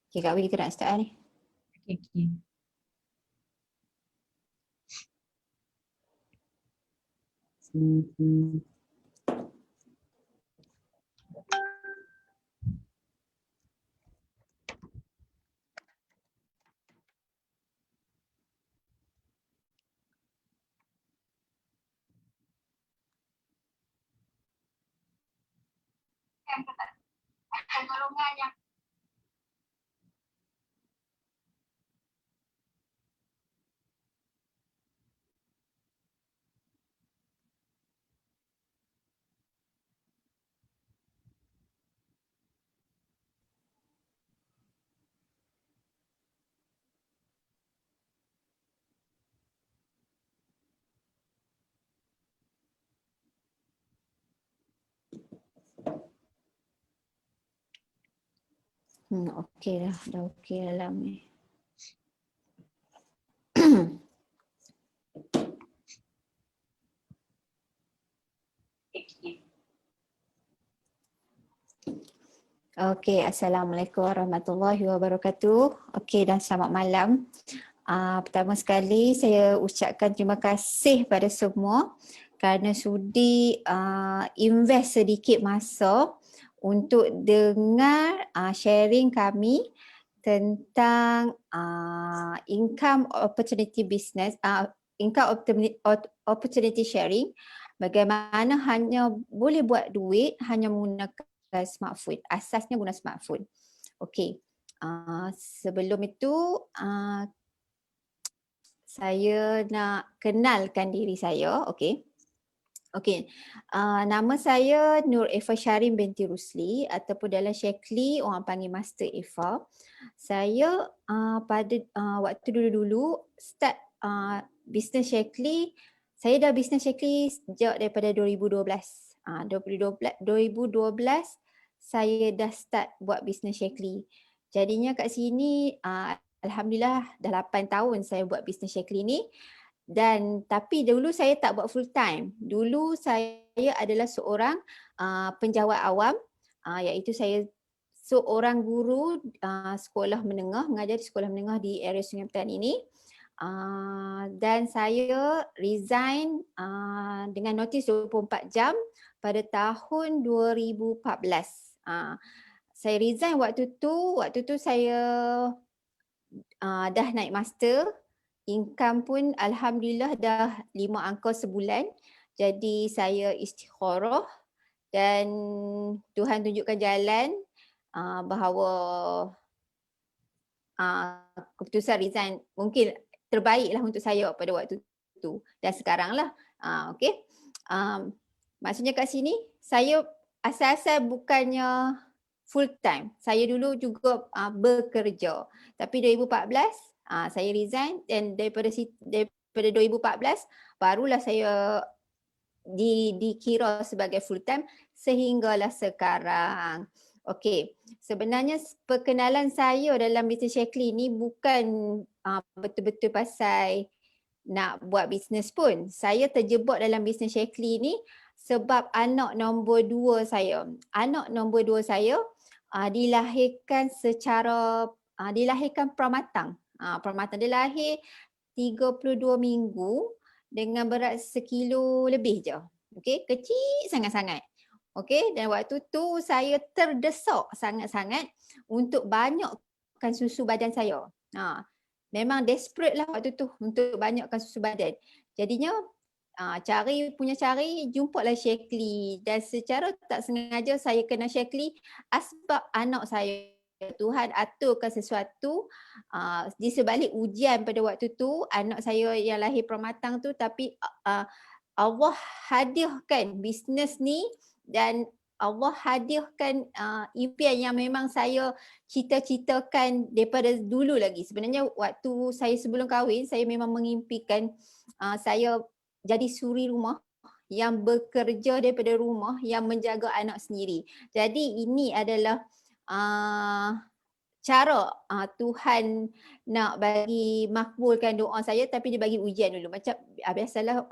Okay, Kak Wi, kita nak start ni. Okay. Golongan yang Okey dah okey dalam ni. Okey, Assalamualaikum warahmatullahi wabarakatuh. Okey, dan selamat malam. Pertama sekali saya ucapkan terima kasih pada semua kerana sudi invest sedikit masa untuk dengar sharing kami tentang income opportunity business, income opportunity sharing, bagaimana hanya boleh buat duit hanya menggunakan smartphone. Asasnya guna smartphone. Okey. Sebelum itu saya nak kenalkan diri saya. Okey. Okey. Nama saya Nur Eva Syarin binti Rusli ataupun dalam Shekli orang panggil Master Eva. Saya pada waktu dulu-dulu start bisnes Shekli. Saya dah bisnes Shekli sejak daripada 2012. 2012 saya dah start buat bisnes Shekli. Jadinya kat sini alhamdulillah dah 8 tahun saya buat bisnes Shekli ni. Dan tapi dulu saya tak buat full time. Dulu saya adalah seorang penjawat awam, iaitu saya seorang guru sekolah menengah, mengajar di sekolah menengah di area Sungai Petani ini. Dan saya resign dengan notis 24 jam pada tahun 2014. Saya resign waktu tu saya dah naik master, income pun alhamdulillah dah 5 angka sebulan. Jadi saya istikharah dan Tuhan tunjukkan jalan bahawa keputusan resign mungkin terbaiklah untuk saya pada waktu itu dan sekarang lah. Okey. Maksudnya kat sini saya asal-asal bukannya full time. Saya dulu juga bekerja. Tapi 2014 saya resign dan daripada 2014 barulah saya dikira sebagai full time sehinggalah sekarang. Okey, sebenarnya perkenalan saya dalam bisnes Shekli ni bukan betul-betul pasal nak buat bisnes pun. Saya terjebak dalam bisnes Shekli ni sebab anak nombor 2 saya. Anak nombor 2 saya dilahirkan dilahirkan pramatang. Pramatang dia lahir 32 minggu dengan berat 1 kilo lebih je. Okey, kecil sangat-sangat. Okey, dan waktu tu saya terdesak sangat-sangat untuk banyakkan susu badan saya. Memang desperate lah waktu tu untuk banyakkan susu badan. Jadinya cari jumpalah Shekli dan secara tak sengaja saya kenal Shekli sebab anak saya. Tuhan aturkan sesuatu di sebalik ujian pada waktu tu anak saya yang lahir pramatang tu, tapi Allah hadiahkan bisnes ni dan Allah hadiahkan impian yang memang saya cita-citakan daripada dulu lagi. Sebenarnya waktu saya sebelum kahwin, saya memang mengimpikan saya jadi suri rumah yang bekerja daripada rumah, yang menjaga anak sendiri. Jadi ini adalah cara Tuhan nak bagi makbulkan doa saya, tapi dia bagi ujian dulu. Macam biasalah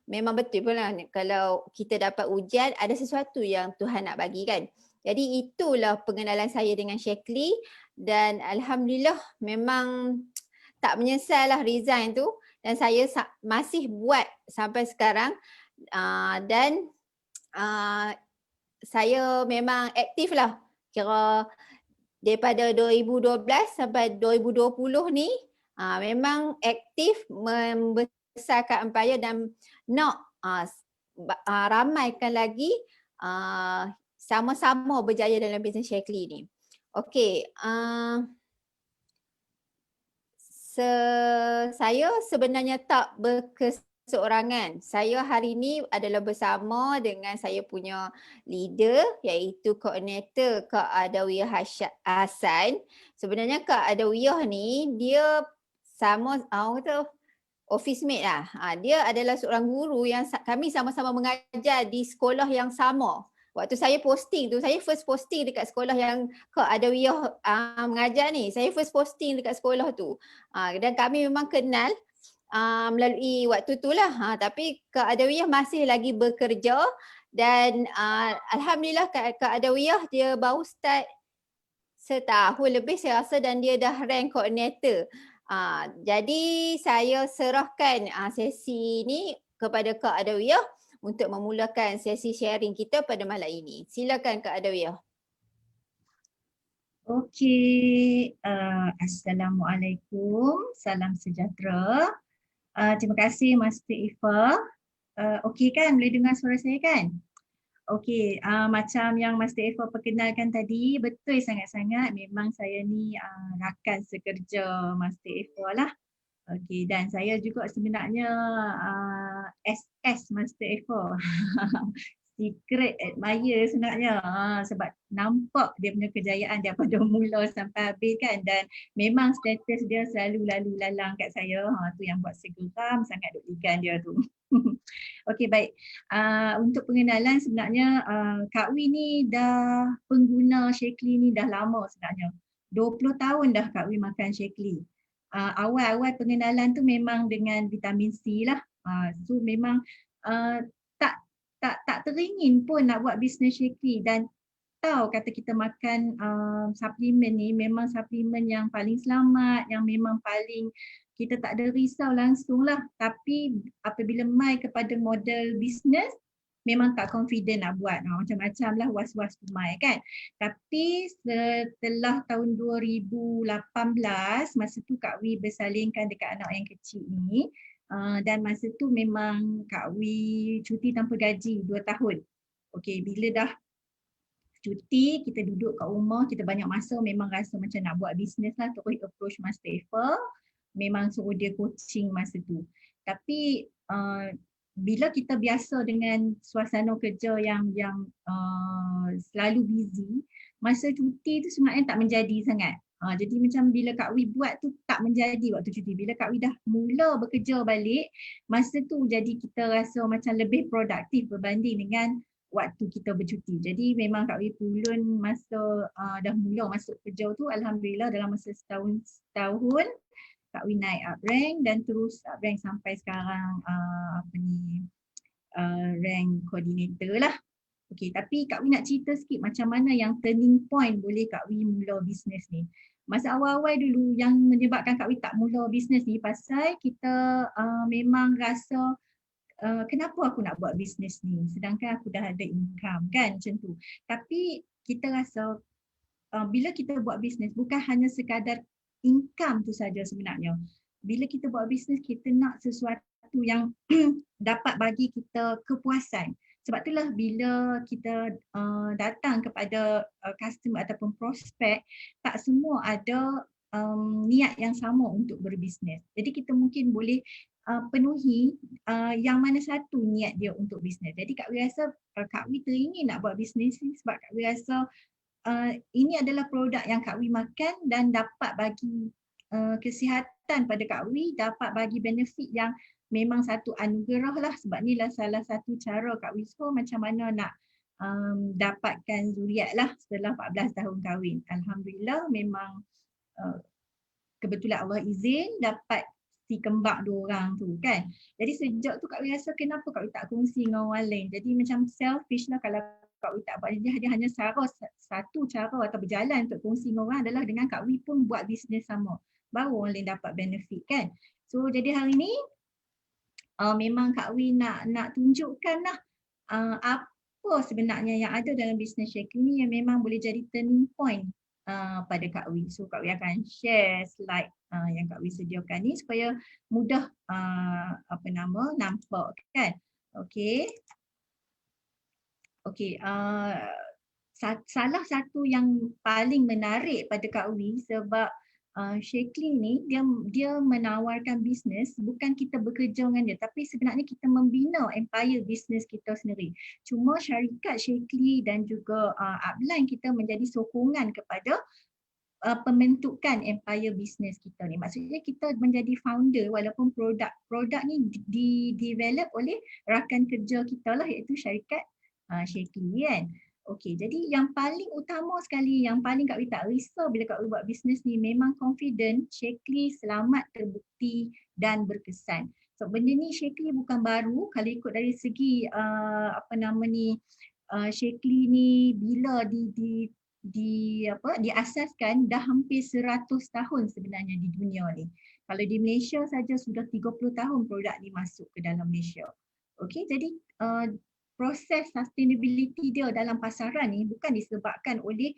memang betul pun lah kalau kita dapat ujian ada sesuatu yang Tuhan nak bagi kan. Jadi itulah pengenalan saya dengan Shaklee dan alhamdulillah memang tak menyesal lah resign tu dan saya masih buat sampai sekarang dan saya memang aktif lah. Kira daripada 2012 sampai 2020 ni memang aktif membesarkan empayar dan nak ramaikan lagi sama-sama berjaya dalam bisnes Shaklee ni. Okey, saya sebenarnya tak berkeseorangan. Saya hari ini adalah bersama dengan saya punya leader iaitu koordinator Kak Adawiyah Hassan. Sebenarnya Kak Adawiyah ni dia sama orang kata office mate lah. Dia adalah seorang guru yang kami sama-sama mengajar di sekolah yang sama. Waktu saya posting tu, saya first posting dekat sekolah yang Kak Adawiyah mengajar ni. Saya first posting dekat sekolah tu. Dan kami memang kenal melalui waktu tu lah. Tapi Kak Adawiyah masih lagi bekerja dan alhamdulillah Kak Adawiyah dia baru start setahun lebih saya rasa dan dia dah rank koordinator. Jadi saya serahkan sesi ni kepada Kak Adawiyah untuk memulakan sesi sharing kita pada malam ini. Silakan Kak Adawiyah. Okey, Assalamualaikum, salam sejahtera. Terima kasih Master Ifa. Okey kan, boleh dengar suara saya kan? Okey, macam yang Master Ifa perkenalkan tadi, betul sangat-sangat memang saya ni rakan sekerja Master Ifa lah. Okey, dan saya juga sebenarnya SS Master Eva. Secret admirer sebenarnya sebab nampak dia punya kejayaan daripada mula sampai habis kan, dan memang status dia selalu lalu lalang kat saya. Tu yang buat saya geram sangat duk ligan dia tu. Okey, baik. Untuk pengenalan sebenarnya Kak Wi ni dah pengguna Shaklee ni dah lama sebenarnya. 20 tahun dah Kak Wi makan Shaklee. Awal-awal pengenalan tu memang dengan vitamin C lah. So memang tak teringin pun nak buat bisnes Shaklee, dan tahu kata kita makan suplemen ni memang suplemen yang paling selamat, yang memang paling kita tak ada risau langsung lah. Tapi apabila mai kepada model bisnes, memang tak confident nak buat. Macam-macam lah was-was tu mai kan. Tapi setelah tahun 2018, masa tu Kak Wi bersalingkan dekat anak yang kecil ni, dan masa tu memang Kak Wi cuti tanpa gaji 2 tahun. Okey, bila dah cuti, kita duduk kat rumah, kita banyak masa, memang rasa macam nak buat bisnes lah. Terus approach Master Eva, memang suruh dia coaching masa tu. Tapi bila kita biasa dengan suasana kerja yang selalu busy, masa cuti tu sebenarnya tak menjadi sangat. Jadi macam bila Kak Wi buat tu tak menjadi waktu cuti. Bila Kak Wi dah mula bekerja balik, masa tu jadi kita rasa macam lebih produktif berbanding dengan waktu kita bercuti. Jadi memang Kak Wi pulun masa dah mula masuk kerja tu, alhamdulillah dalam masa setahun Kak Wi naik up rank dan terus up rank sampai sekarang rank coordinator lah. Okey, tapi Kak Wi nak cerita sikit macam mana yang turning point boleh Kak Wi mula bisnes ni. Masa awal-awal dulu yang menyebabkan Kak Wi tak mula bisnes ni pasal kita memang rasa kenapa aku nak buat bisnes ni sedangkan aku dah ada income kan, macam tu. Tapi kita rasa bila kita buat bisnes bukan hanya sekadar income tu saja sebenarnya. Bila kita buat bisnes kita nak sesuatu yang dapat bagi kita kepuasan. Sebab itulah bila kita datang kepada customer ataupun prospek, tak semua ada niat yang sama untuk berbisnes. Jadi kita mungkin boleh penuhi yang mana satu niat dia untuk bisnes. Jadi Kak Wi rasa Kak Wi teringin nak buat bisnes ni sebab Kak Wi rasa ini adalah produk yang Kak Wi makan dan dapat bagi kesihatan pada Kak Wi, dapat bagi benefit yang memang satu anugerah lah. Sebab ni lah salah satu cara Kak Wi macam mana nak dapatkan zuriat lah setelah 14 tahun kahwin. Alhamdulillah memang kebetulan Allah izin dapat si kembar 2 orang tu kan. Jadi sejak tu Kak Wi rasa kenapa Kak Wi tak kongsi dengan orang lain. Jadi macam selfish lah kalau Kak Wi tak buat, dia hanya satu cara atau berjalan untuk kongsi dengan orang adalah dengan Kak Wi pun buat bisnes sama. Baru orang lain dapat benefit kan. So jadi hari ni memang Kak Wi nak tunjukkan lah apa sebenarnya yang ada dalam bisnes Shaklee ni yang memang boleh jadi turning point pada Kak Wi. So Kak Wi akan share slide yang Kak Wi sediakan ni supaya mudah nampak kan. Okey. Okey, salah satu yang paling menarik pada Kak Wi sebab Shaklee ni dia menawarkan bisnes, bukan kita bekerja dengan dia tapi sebenarnya kita membina empire bisnes kita sendiri. Cuma syarikat Shaklee dan juga upline kita menjadi sokongan kepada pembentukan empire bisnes kita ni. Maksudnya kita menjadi founder walaupun produk ni di-develop oleh rakan kerja kita lah, iaitu syarikat Shaklee kan. Okey, jadi yang paling utama sekali, yang paling Kak Wi tak risau bila Kak Wi buat bisnes ni, memang confident Shaklee selamat, terbukti dan berkesan. So benda ni Shaklee bukan baru. Kalau ikut dari segi Shaklee ni bila diasaskan dah hampir 100 tahun sebenarnya di dunia ni. Kalau di Malaysia saja sudah 30 tahun produk ni masuk ke dalam Malaysia. Okey, jadi proses sustainability dia dalam pasaran ni bukan disebabkan oleh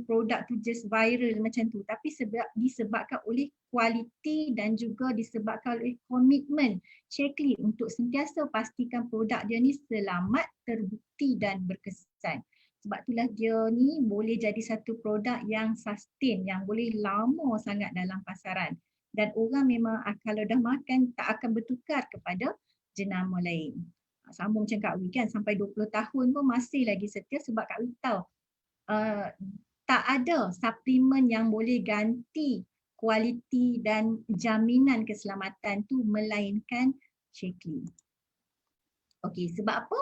produk tu just viral macam tu, tapi disebabkan oleh kualiti dan juga disebabkan oleh komitmen Shaklee untuk sentiasa pastikan produk dia ni selamat, terbukti dan berkesan. Sebab itulah dia ni boleh jadi satu produk yang sustain, yang boleh lama sangat dalam pasaran. Dan orang memang kalau dah makan tak akan bertukar kepada jenama lain. Sama macam Kak Wi kan, sampai 20 tahun pun masih lagi setia sebab Kak Wi tahu tak ada suplemen yang boleh ganti kualiti dan jaminan keselamatan tu melainkan Shaklee. Okey, sebab apa?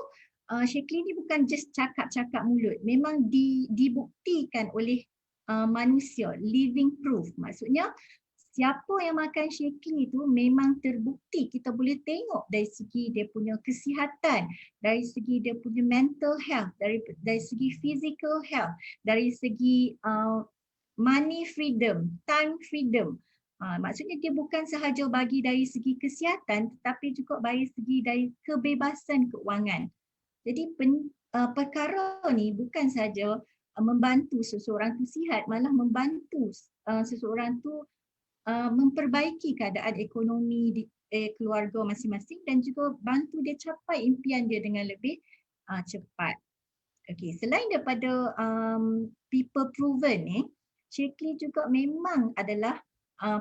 Shaklee ni bukan just cakap-cakap mulut, memang dibuktikan oleh manusia, living proof. Maksudnya siapa yang makan Shaklee tu memang terbukti, kita boleh tengok dari segi dia punya kesihatan, dari segi dia punya mental health, dari segi physical health, dari segi money freedom, time freedom. Maksudnya dia bukan sahaja bagi dari segi kesihatan tetapi juga dari kebebasan keuangan. Jadi perkara ni bukan saja membantu seseorang tu sihat, malah membantu seseorang tu memperbaiki keadaan ekonomi di keluarga masing-masing dan juga bantu dia capai impian dia dengan lebih cepat. Okey, selain daripada people proven ni, Shaklee juga memang adalah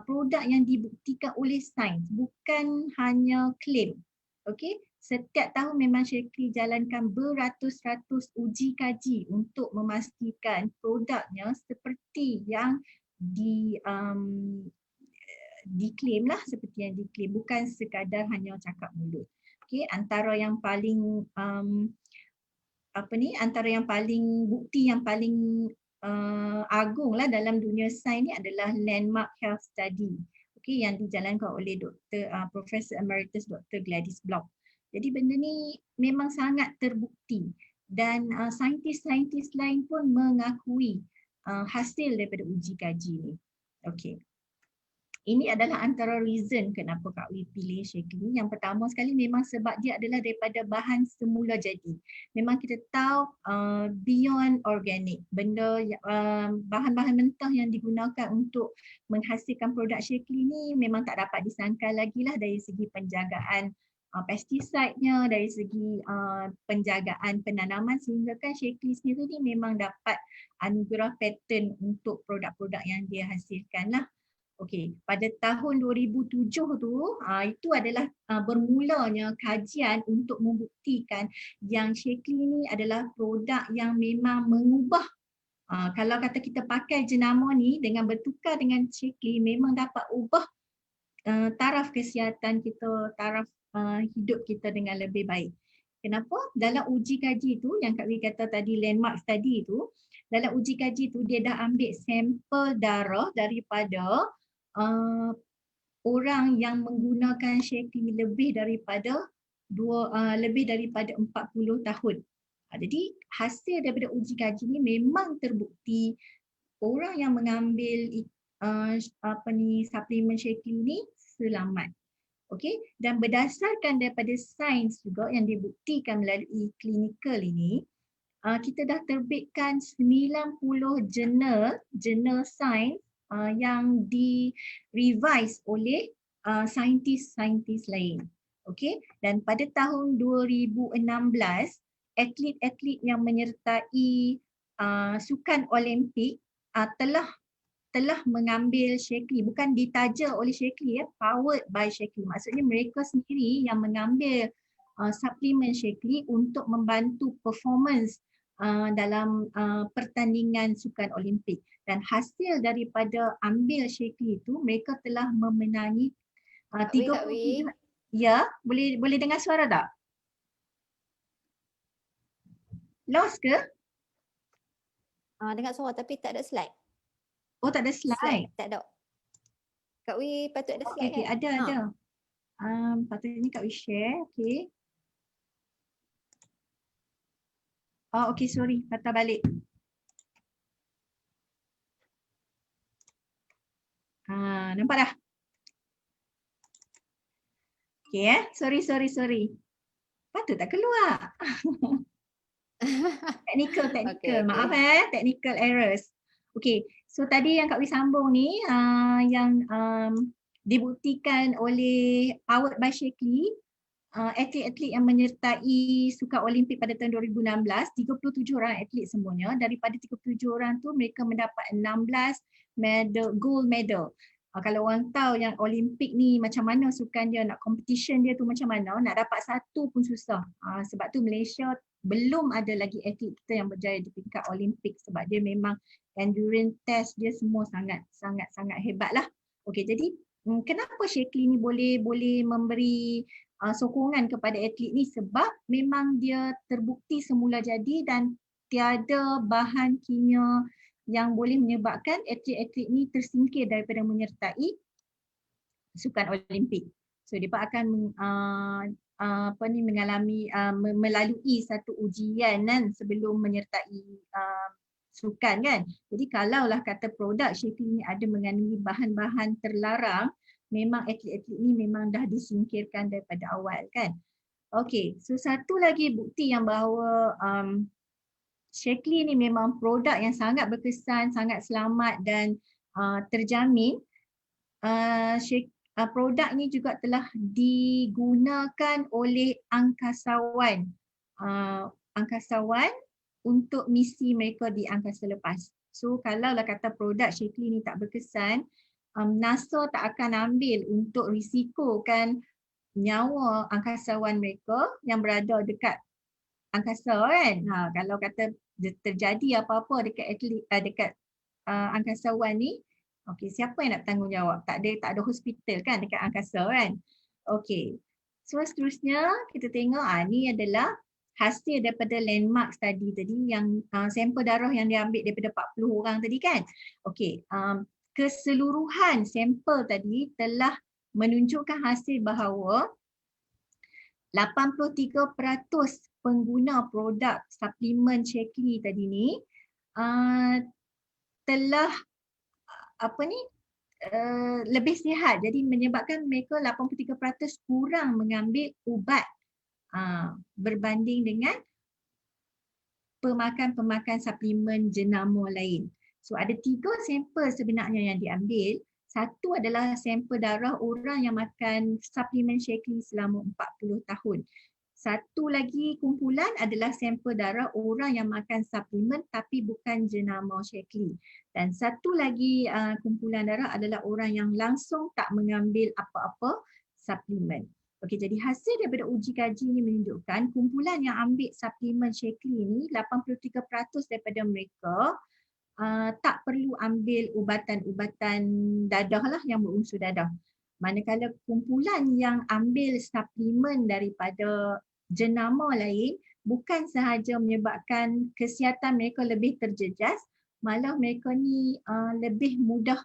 produk yang dibuktikan oleh sains, bukan hanya klaim. Okey, setiap tahun memang Shaklee jalankan beratus-ratus uji kaji untuk memastikan produknya seperti yang diklaim lah, seperti yang diklaim, bukan sekadar hanya cakap mulut. Okey, antara yang paling bukti yang paling agung lah dalam dunia sains ni adalah Landmark Health Study. Okey, yang dijalankan oleh Profesor Emeritus Dr. Gladys Block. Jadi benda ni memang sangat terbukti dan saintis-saintis lain pun mengakui hasil daripada uji kaji ni. Okey. Ini adalah antara reason kenapa Kak Wi pilih Shaklee. Yang pertama sekali memang sebab dia adalah daripada bahan semula jadi. Memang kita tahu beyond organic, benda bahan-bahan mentah yang digunakan untuk menghasilkan produk Shaklee ni memang tak dapat disangkal lagi lah dari segi penjagaan pesticide-nya, dari segi penjagaan penanaman, sehingga kan Shaklee sendiri ni memang dapat anugerah patent untuk produk-produk yang dia hasilkan lah. Okey, pada tahun 2007 tu itu adalah bermulanya kajian untuk membuktikan yang Shaklee ni adalah produk yang memang mengubah, kalau kata kita pakai jenama ni dengan bertukar dengan Shaklee, memang dapat ubah taraf kesihatan kita, taraf hidup kita dengan lebih baik. Kenapa? Dalam uji kaji tu yang Kak Wi kata tadi, landmark study tu, dalam uji kaji tu dia dah ambil sampel darah daripada orang yang menggunakan Shaklee lebih daripada 40 tahun. Jadi hasil daripada uji kaji ni memang terbukti orang yang mengambil suplemen Shaklee ni selamat. Okey, dan berdasarkan daripada sains juga yang dibuktikan melalui klinikal ini, kita dah terbitkan 90 jurnal sains yang di-revise oleh saintis-saintis lain. Okey, dan pada tahun 2016, atlet-atlet yang menyertai sukan Olimpik telah mengambil Shaklee, bukan ditaja oleh Shaklee, powered by Shaklee. Maksudnya mereka sendiri yang mengambil suplemen Shaklee untuk membantu performance dalam pertandingan sukan Olimpik. Dan hasil daripada ambil Shaklee itu, mereka telah memenangi 33. Ya, boleh dengar suara tak? Lost ke? Dengar suara tapi tak ada slide. Oh, tak ada slide. Tak ada. Kak Wi patut ada slide Okay, kan? ada. Patutnya Kak Wi share. Okay. Okay, sorry. Patah balik. Nampak dah? Okay, sorry. Patut tak keluar. Technical. Okay. Maaf technical errors. Okay, so tadi yang Kak Wi sambung ni yang dibuktikan oleh powered by Shaklee, atlet-atlet yang menyertai sukan Olimpik pada tahun 2016, 37 orang atlet semuanya. Daripada 37 orang tu mereka mendapat 16 gold medal. Kalau orang tahu yang Olimpik ni macam mana sukan dia, nak competition dia tu macam mana, nak dapat satu pun susah. Sebab tu Malaysia belum ada lagi atlet kita yang berjaya di peringkat Olimpik sebab dia memang endurance test dia semua sangat hebat lah. Okey, jadi kenapa Shaklee ni boleh memberi sokongan kepada atlet ni, sebab memang dia terbukti semula jadi dan tiada bahan kimia yang boleh menyebabkan atlet-atlet ni tersingkir daripada menyertai sukan Olimpik. So dia akan melalui satu ujian kan sebelum menyertai sukan kan. Jadi kalaulah kata produk Shaklee ni ada mengandungi bahan-bahan terlarang, memang atlet-atlet ni memang dah disingkirkan daripada awal kan. Okey, so satu lagi bukti yang bahawa Shaklee ni memang produk yang sangat berkesan, sangat selamat dan terjamin. Produk ni juga telah digunakan oleh angkasawan untuk misi mereka di angkasa lepas. So kalaulah kata produk Shaklee ni tak berkesan, NASA tak akan ambil untuk risikokan nyawa angkasawan mereka yang berada dekat angkasa kan. Kalau kata terjadi apa-apa dekat angkasawan ni, okey, siapa yang nak tanggungjawab? Tak ada hospital kan dekat angkasa kan. Okey. So seterusnya kita tengok ni adalah hasil daripada landmark study tadi yang sampel darah yang diambil daripada 40 orang tadi kan. Okey, keseluruhan sampel tadi telah menunjukkan hasil bahawa 83% pengguna produk suplemen Shaklee tadi ni telah lebih sihat. Jadi menyebabkan mereka 83% kurang mengambil ubat berbanding dengan pemakan suplemen jenama lain. So ada 3 sampel sebenarnya yang diambil. Satu adalah sampel darah orang yang makan suplemen Shaklee selama 40 tahun. Satu lagi kumpulan adalah sampel darah orang yang makan suplemen tapi bukan jenama Shaklee. Dan satu lagi kumpulan darah adalah orang yang langsung tak mengambil apa-apa suplemen. Okey, jadi hasil daripada uji kaji ini menunjukkan kumpulan yang ambil suplemen Shaklee ini 83% daripada mereka tak perlu ambil ubatan-ubatan dadah lah yang berunsur dadah. Manakala kumpulan yang ambil suplemen daripada jenama lain bukan sahaja menyebabkan kesihatan mereka lebih terjejas, malah mereka ni lebih mudah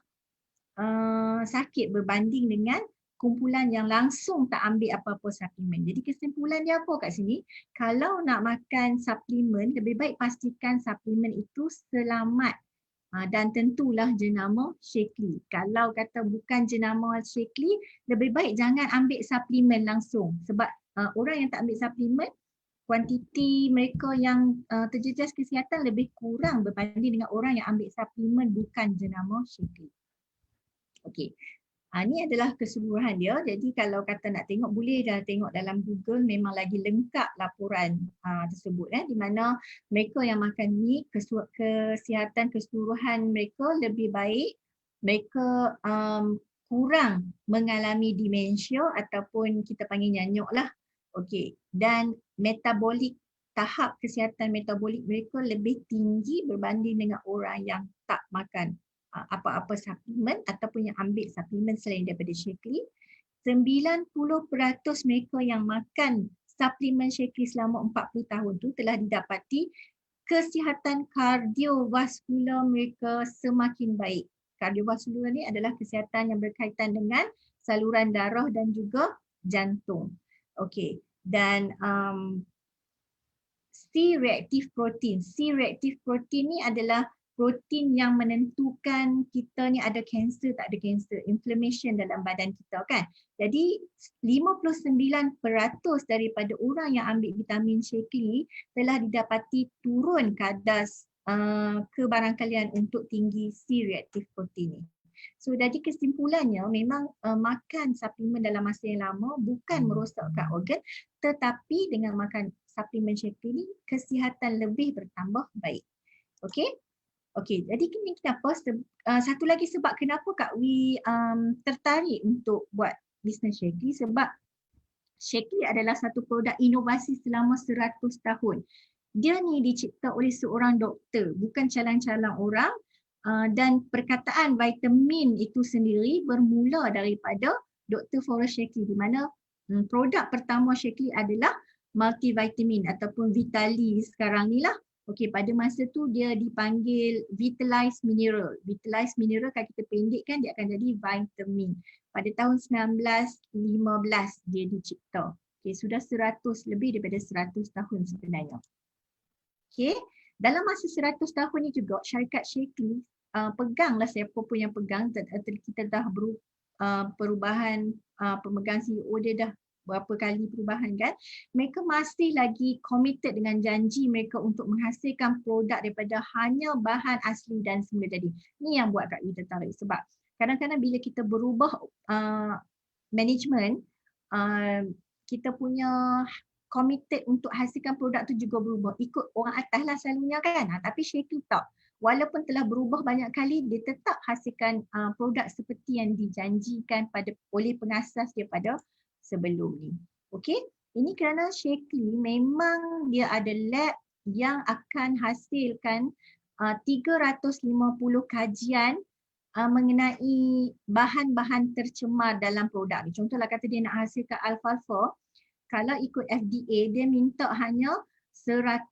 sakit berbanding dengan kumpulan yang langsung tak ambil apa-apa suplemen. Jadi kesimpulan dia apa kat sini? Kalau nak makan suplemen, lebih baik pastikan suplemen itu selamat. Dan tentulah jenama Shaklee. Kalau kata bukan jenama Shaklee, lebih baik jangan ambil suplemen langsung. Sebab orang yang tak ambil suplemen, kuantiti mereka yang terjejas kesihatan lebih kurang berbanding dengan orang yang ambil suplemen bukan jenama Shaklee. Okey. Ini adalah keseluruhan dia. Jadi kalau kata nak tengok, boleh dah tengok dalam Google, memang lagi lengkap laporan tersebut. Di mana mereka yang makan ni, kesihatan keseluruhan mereka lebih baik. Mereka kurang mengalami demensia ataupun kita panggil nyanyuk lah. Okey. Dan metabolik, tahap kesihatan metabolik mereka lebih tinggi berbanding dengan orang yang tak makan apa-apa suplemen ataupun yang ambil suplemen selain daripada Shaklee. 90% mereka yang makan suplemen Shaklee selama 40 tahun tu telah didapati kesihatan kardiovaskular mereka semakin baik. Kardiovaskular ni adalah kesihatan yang berkaitan dengan saluran darah dan juga jantung. Okey. Dan C-reactive protein. C-reactive protein ni adalah protein yang menentukan kita ni ada kanser tak ada kanser, inflammation dalam badan kita kan. Jadi 59% daripada orang yang ambil vitamin Shaklee telah didapati turun kadar kebarangkalian untuk tinggi C-reactive protein ni. So jadi kesimpulannya memang makan suplemen dalam masa yang lama bukan merosakkan organ, tetapi dengan makan suplemen Shaklee ni kesihatan lebih bertambah baik. Okey? Okey, jadi ini kenapa? Satu lagi sebab kenapa Kak Wi tertarik untuk buat bisnes Shaklee, sebab Shaklee adalah satu produk inovasi selama 100 tahun. Dia ni dicipta oleh seorang doktor, bukan calang-calang orang, dan perkataan vitamin itu sendiri bermula daripada Dr. Forrest Shaklee, di mana produk pertama Shaklee adalah multivitamin ataupun Vitali sekarang ni lah. Okey, pada masa tu dia dipanggil Vitalized Mineral. Vitalized Mineral kalau kita pendekkan dia akan jadi vitamin. Pada tahun 1915 dia dicipta. Okey, sudah 100 lebih daripada 100 tahun sebenarnya. Okey, dalam masa 100 tahun ni juga syarikat Shaklee peganglah siapa pun yang pegang, kita dah perubahan pemegang CEO dia dah berapa kali perubahan kan, mereka masih lagi committed dengan janji mereka untuk menghasilkan produk daripada hanya bahan asli dan semula jadi. Ni yang buat Kak Wi tertarik, sebab kadang-kadang bila kita berubah management, kita punya committed untuk hasilkan produk tu juga berubah, ikut orang atas lah selalunya kan. Tapi Shaklee tak. Walaupun telah berubah banyak kali, dia tetap hasilkan produk seperti yang dijanjikan oleh pengasas dia pada sebelum ni. Okey, ini kerana Shaklee memang dia ada lab yang akan hasilkan 350 kajian mengenai bahan-bahan tercemar dalam produk ni. Contohlah kata dia nak hasilkan alfalfa, kalau ikut FDA dia minta hanya 100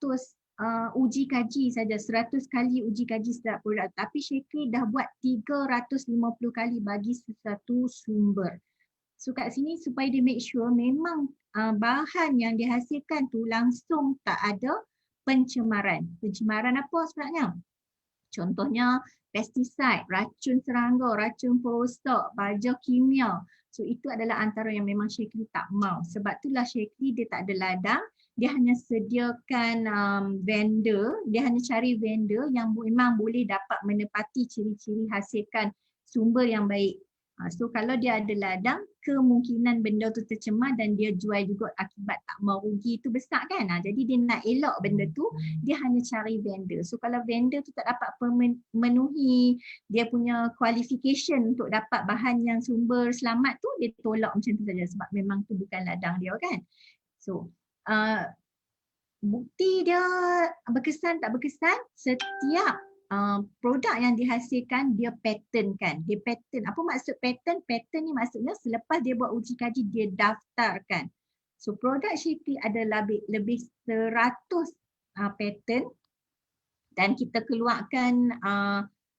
uji kaji saja, 100 kali uji kaji setiap produk. Tapi Shaklee dah buat 350 kali bagi sesuatu sumber. So kat sini supaya dia make sure memang bahan yang dihasilkan tu langsung tak ada pencemaran. Pencemaran apa sebenarnya? Contohnya pesticide, racun serangga, racun perosak, baja kimia. So itu adalah antara yang memang Shaklee tak mau. Sebab itulah Shaklee dia tak ada ladang, dia hanya sediakan vendor, dia hanya cari vendor yang memang boleh dapat menepati ciri-ciri hasilkan sumber yang baik. So kalau dia ada ladang, kemungkinan benda tu tercemar dan dia jual juga akibat tak mau rugi tu besar kan. Jadi dia nak elak benda tu, dia hanya cari vendor. So kalau vendor tu tak dapat memenuhi dia punya qualification untuk dapat bahan yang sumber selamat tu, dia tolak macam tu saja sebab memang tu bukan ladang dia kan. So bukti dia berkesan tak berkesan, setiap produk yang dihasilkan dia patentkan. Dia patent. Apa maksud patent? Patent ni maksudnya selepas dia buat uji kaji dia daftarkan. So produk Shaklee ada lebih 100 patent dan kita keluarkan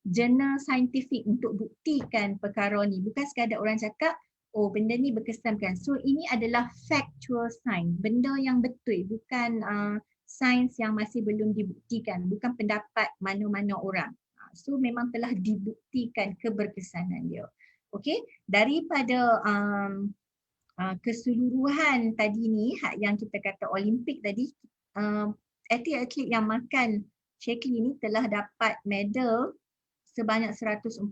jurnal saintifik untuk buktikan perkara ni. Bukan sekadar orang cakap, oh benda ni berkesan bukan. So ini adalah factual science, benda yang betul, bukan sains yang masih belum dibuktikan, bukan pendapat mana-mana orang. So memang telah dibuktikan keberkesanan dia. Okey, daripada keseluruhan tadi ni yang kita kata Olimpik tadi, atlet-atlet yang makan Shaklee ni telah dapat medal sebanyak 144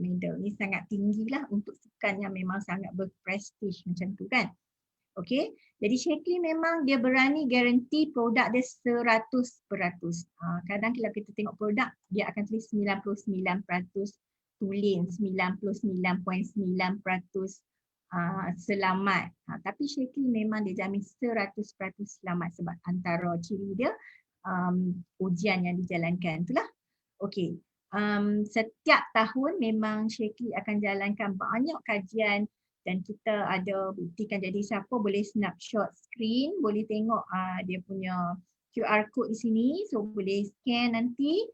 medal. Ni sangat tinggi lah untuk sukan yang memang sangat berprestij macam tu kan. Okey, jadi Shaklee memang dia berani garanti produk dia 100%. Kadang kalau kita tengok produk, dia akan tulis 99% tulen, 99.9% selamat. Tapi Shaklee memang dia jamin 100% selamat sebab antara ciri dia ujian yang dijalankan. Itulah. Okey. Setiap tahun memang Shaklee akan jalankan banyak kajian dan kita ada buktikan. Jadi siapa boleh snapshot screen, boleh tengok dia punya QR code di sini. So boleh scan nanti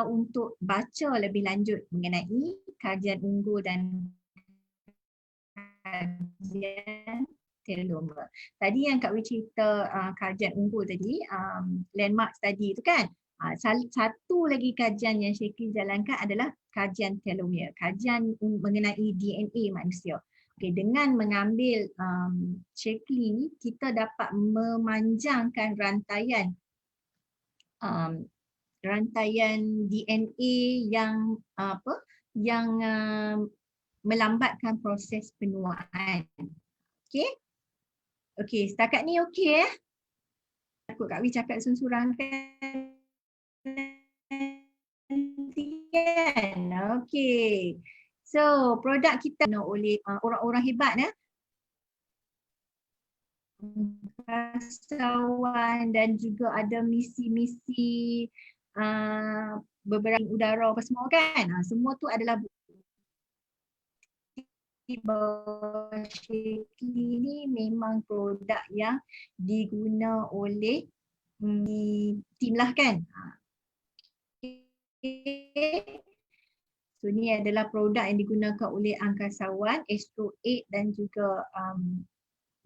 untuk baca lebih lanjut mengenai kajian unggul dan kajian telomere. Tadi yang Kak Wi cerita kajian unggul tadi, landmark study tu kan. Satu lagi kajian yang Shaklee jalankan adalah kajian telomere, kajian mengenai DNA manusia. Okay, dengan mengambil Shaklee, kita dapat memanjangkan rantaian DNA yang melambatkan proses penuaan. Okey? Okey, setakat ni okey Takut Kak Wi cakap surang kan. Okey. So, produk kita oleh orang-orang hebat angkasawan dan juga ada misi-misi beberapa udara apa semua kan. Semua tu adalah Shaklee ni memang produk yang diguna oleh tim lah kan. So ni adalah produk yang digunakan oleh angkasawan, Astro 8 dan juga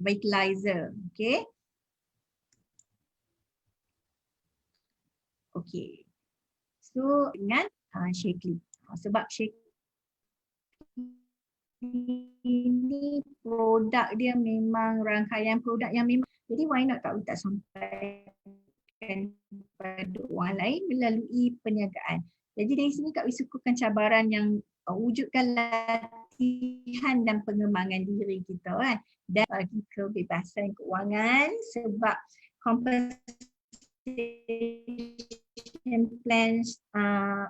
Vitalizer. Okay. Okay. So dengan Shaklee. Sebab Shaklee ini produk dia memang rangkaian produk yang memang, jadi why not Kak Wi tak sampaikan kepada orang lain melalui perniagaan. Jadi dari sini Kak Wi sukakan cabaran yang wujudkan latihan dan pengembangan diri kita kan, dan bagi kebebasan keuangan sebab plans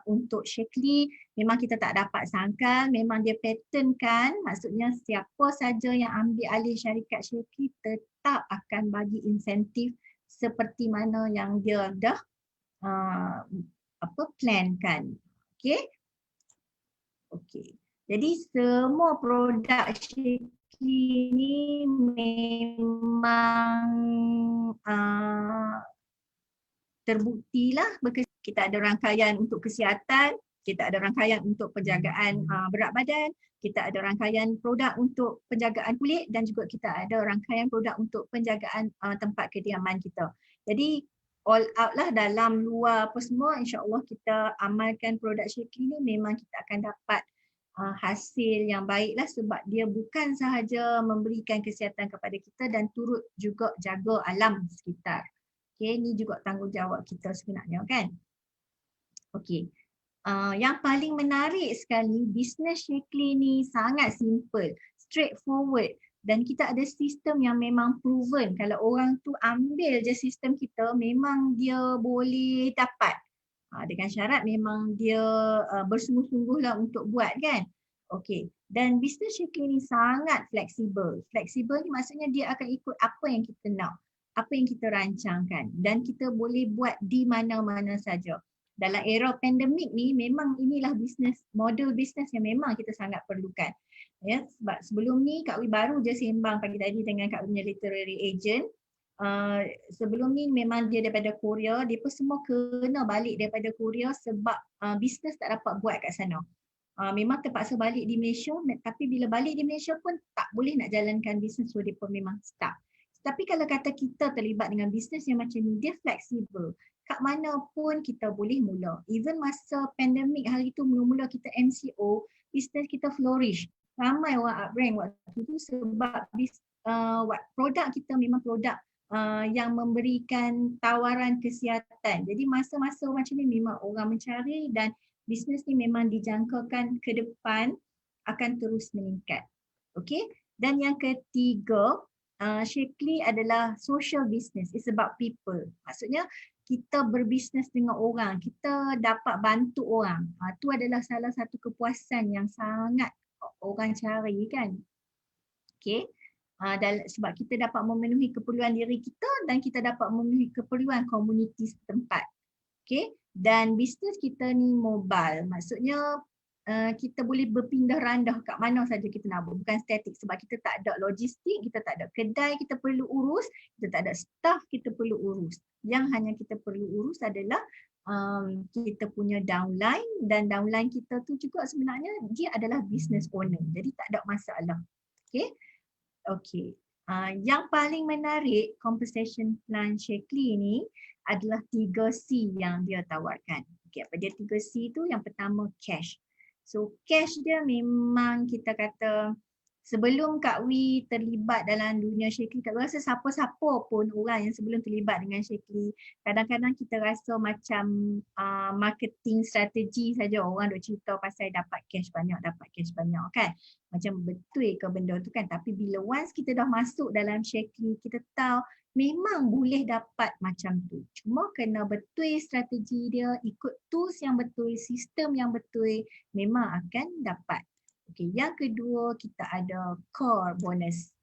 untuk Shaklee memang kita tak dapat sangkal, memang dia pattern kan, maksudnya siapa saja yang ambil alih syarikat Shaklee tetap akan bagi insentif seperti mana yang dia dah plan kan. Okey. Okey. Jadi semua produk Shaklee ni memang terbuktilah. Kita ada rangkaian untuk kesihatan, kita ada rangkaian untuk penjagaan berat badan, kita ada rangkaian produk untuk penjagaan kulit dan juga kita ada rangkaian produk untuk penjagaan tempat kediaman kita. Jadi all out lah dalam luar apa semua, insya-Allah kita amalkan produk Shaklee ni memang kita akan dapat hasil yang baiklah sebab dia bukan sahaja memberikan kesihatan kepada kita dan turut juga jaga alam sekitar. Okay, ni juga tanggungjawab kita sebenarnya kan. Okay, yang paling menarik sekali, bisnes Shaklee ni sangat simple, straightforward dan kita ada sistem yang memang proven. Kalau orang tu ambil je sistem kita, memang dia boleh dapat. Dengan syarat memang dia bersungguh-sungguh lah untuk buat kan. Okay, dan bisnes Shaklee ni sangat fleksibel. Fleksibel ni maksudnya dia akan ikut apa yang kita nak, apa yang kita rancangkan dan kita boleh buat di mana-mana saja. Dalam era pandemik ni memang inilah model bisnes yang memang kita sangat perlukan. Ya, sebab sebelum ni Kak Wi baru je sembang pagi tadi dengan Kak Wi punya literary agent. Sebelum ni memang dia daripada Korea, dia pun semua kena balik daripada Korea sebab bisnes tak dapat buat kat sana. Memang terpaksa balik di Malaysia, tapi bila balik di Malaysia pun tak boleh nak jalankan bisnes, so dia pun memang stuck. Tapi kalau kata kita terlibat dengan bisnes yang macam ni, dia fleksibel. Kat mana pun kita boleh mula. Even masa pandemik hari tu mula-mula kita MCO, bisnes kita flourish. Ramai orang uprank waktu tu sebab produk kita memang produk yang memberikan tawaran kesihatan. Jadi masa-masa macam ni memang orang mencari dan bisnes ni memang dijangkakan ke depan akan terus meningkat. Okay. Dan yang ketiga, Shaklee adalah social business. It's about people. Maksudnya kita berbisnes dengan orang, kita dapat bantu orang. Itu adalah salah satu kepuasan yang sangat orang cari kan. Okay. Sebab kita dapat memenuhi keperluan diri kita dan kita dapat memenuhi keperluan komuniti setempat. Okay. Dan bisnes kita ni mobile. Maksudnya kita boleh berpindah randah kat mana saja kita nak buat, bukan statik sebab kita tak ada logistik, kita tak ada kedai kita perlu urus, kita tak ada staff kita perlu urus. Yang hanya kita perlu urus adalah kita punya downline, dan downline kita tu juga sebenarnya dia adalah business owner. Jadi tak ada masalah. Okay. Okay. Yang paling menarik compensation plan Shaklee ni adalah 3C yang dia tawarkan. Okay, apa dia 3C tu? Yang pertama cash. So cash dia memang kita kata sebelum Kak Wee terlibat dalam dunia Shaklee, Kak Wee rasa siapa-siapa pun orang yang sebelum terlibat dengan Shaklee, kadang-kadang kita rasa macam marketing strategi saja, orang duk cerita pasal dapat cash banyak kan. Macam betul ke benda tu kan, tapi bila once kita dah masuk dalam Shaklee, kita tahu memang boleh dapat macam tu. Cuma kena betul strategi dia, ikut tools yang betul, sistem yang betul, memang akan dapat. Okay, yang kedua kita ada core bonus.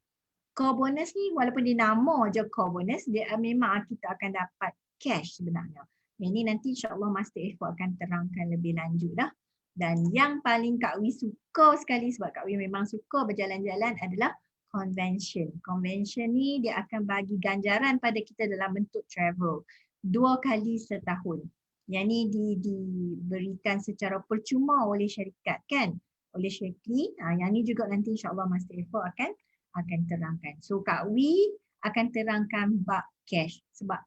Core bonus ni walaupun dia nama je core bonus, dia memang kita akan dapat cash sebenarnya. Ini nanti insyaAllah Master F4 akan terangkan lebih lanjut dah. Dan yang paling Kak Wee suka sekali, sebab Kak Wee memang suka berjalan-jalan, adalah convention. Convention ni dia akan bagi ganjaran pada kita dalam bentuk travel 2 kali setahun. Yang ni diberikan secara percuma oleh syarikat kan, oleh Shaklee. Yang ni juga nanti insyaAllah Master Eva akan terangkan. So Kak Wee akan terangkan bab cash sebab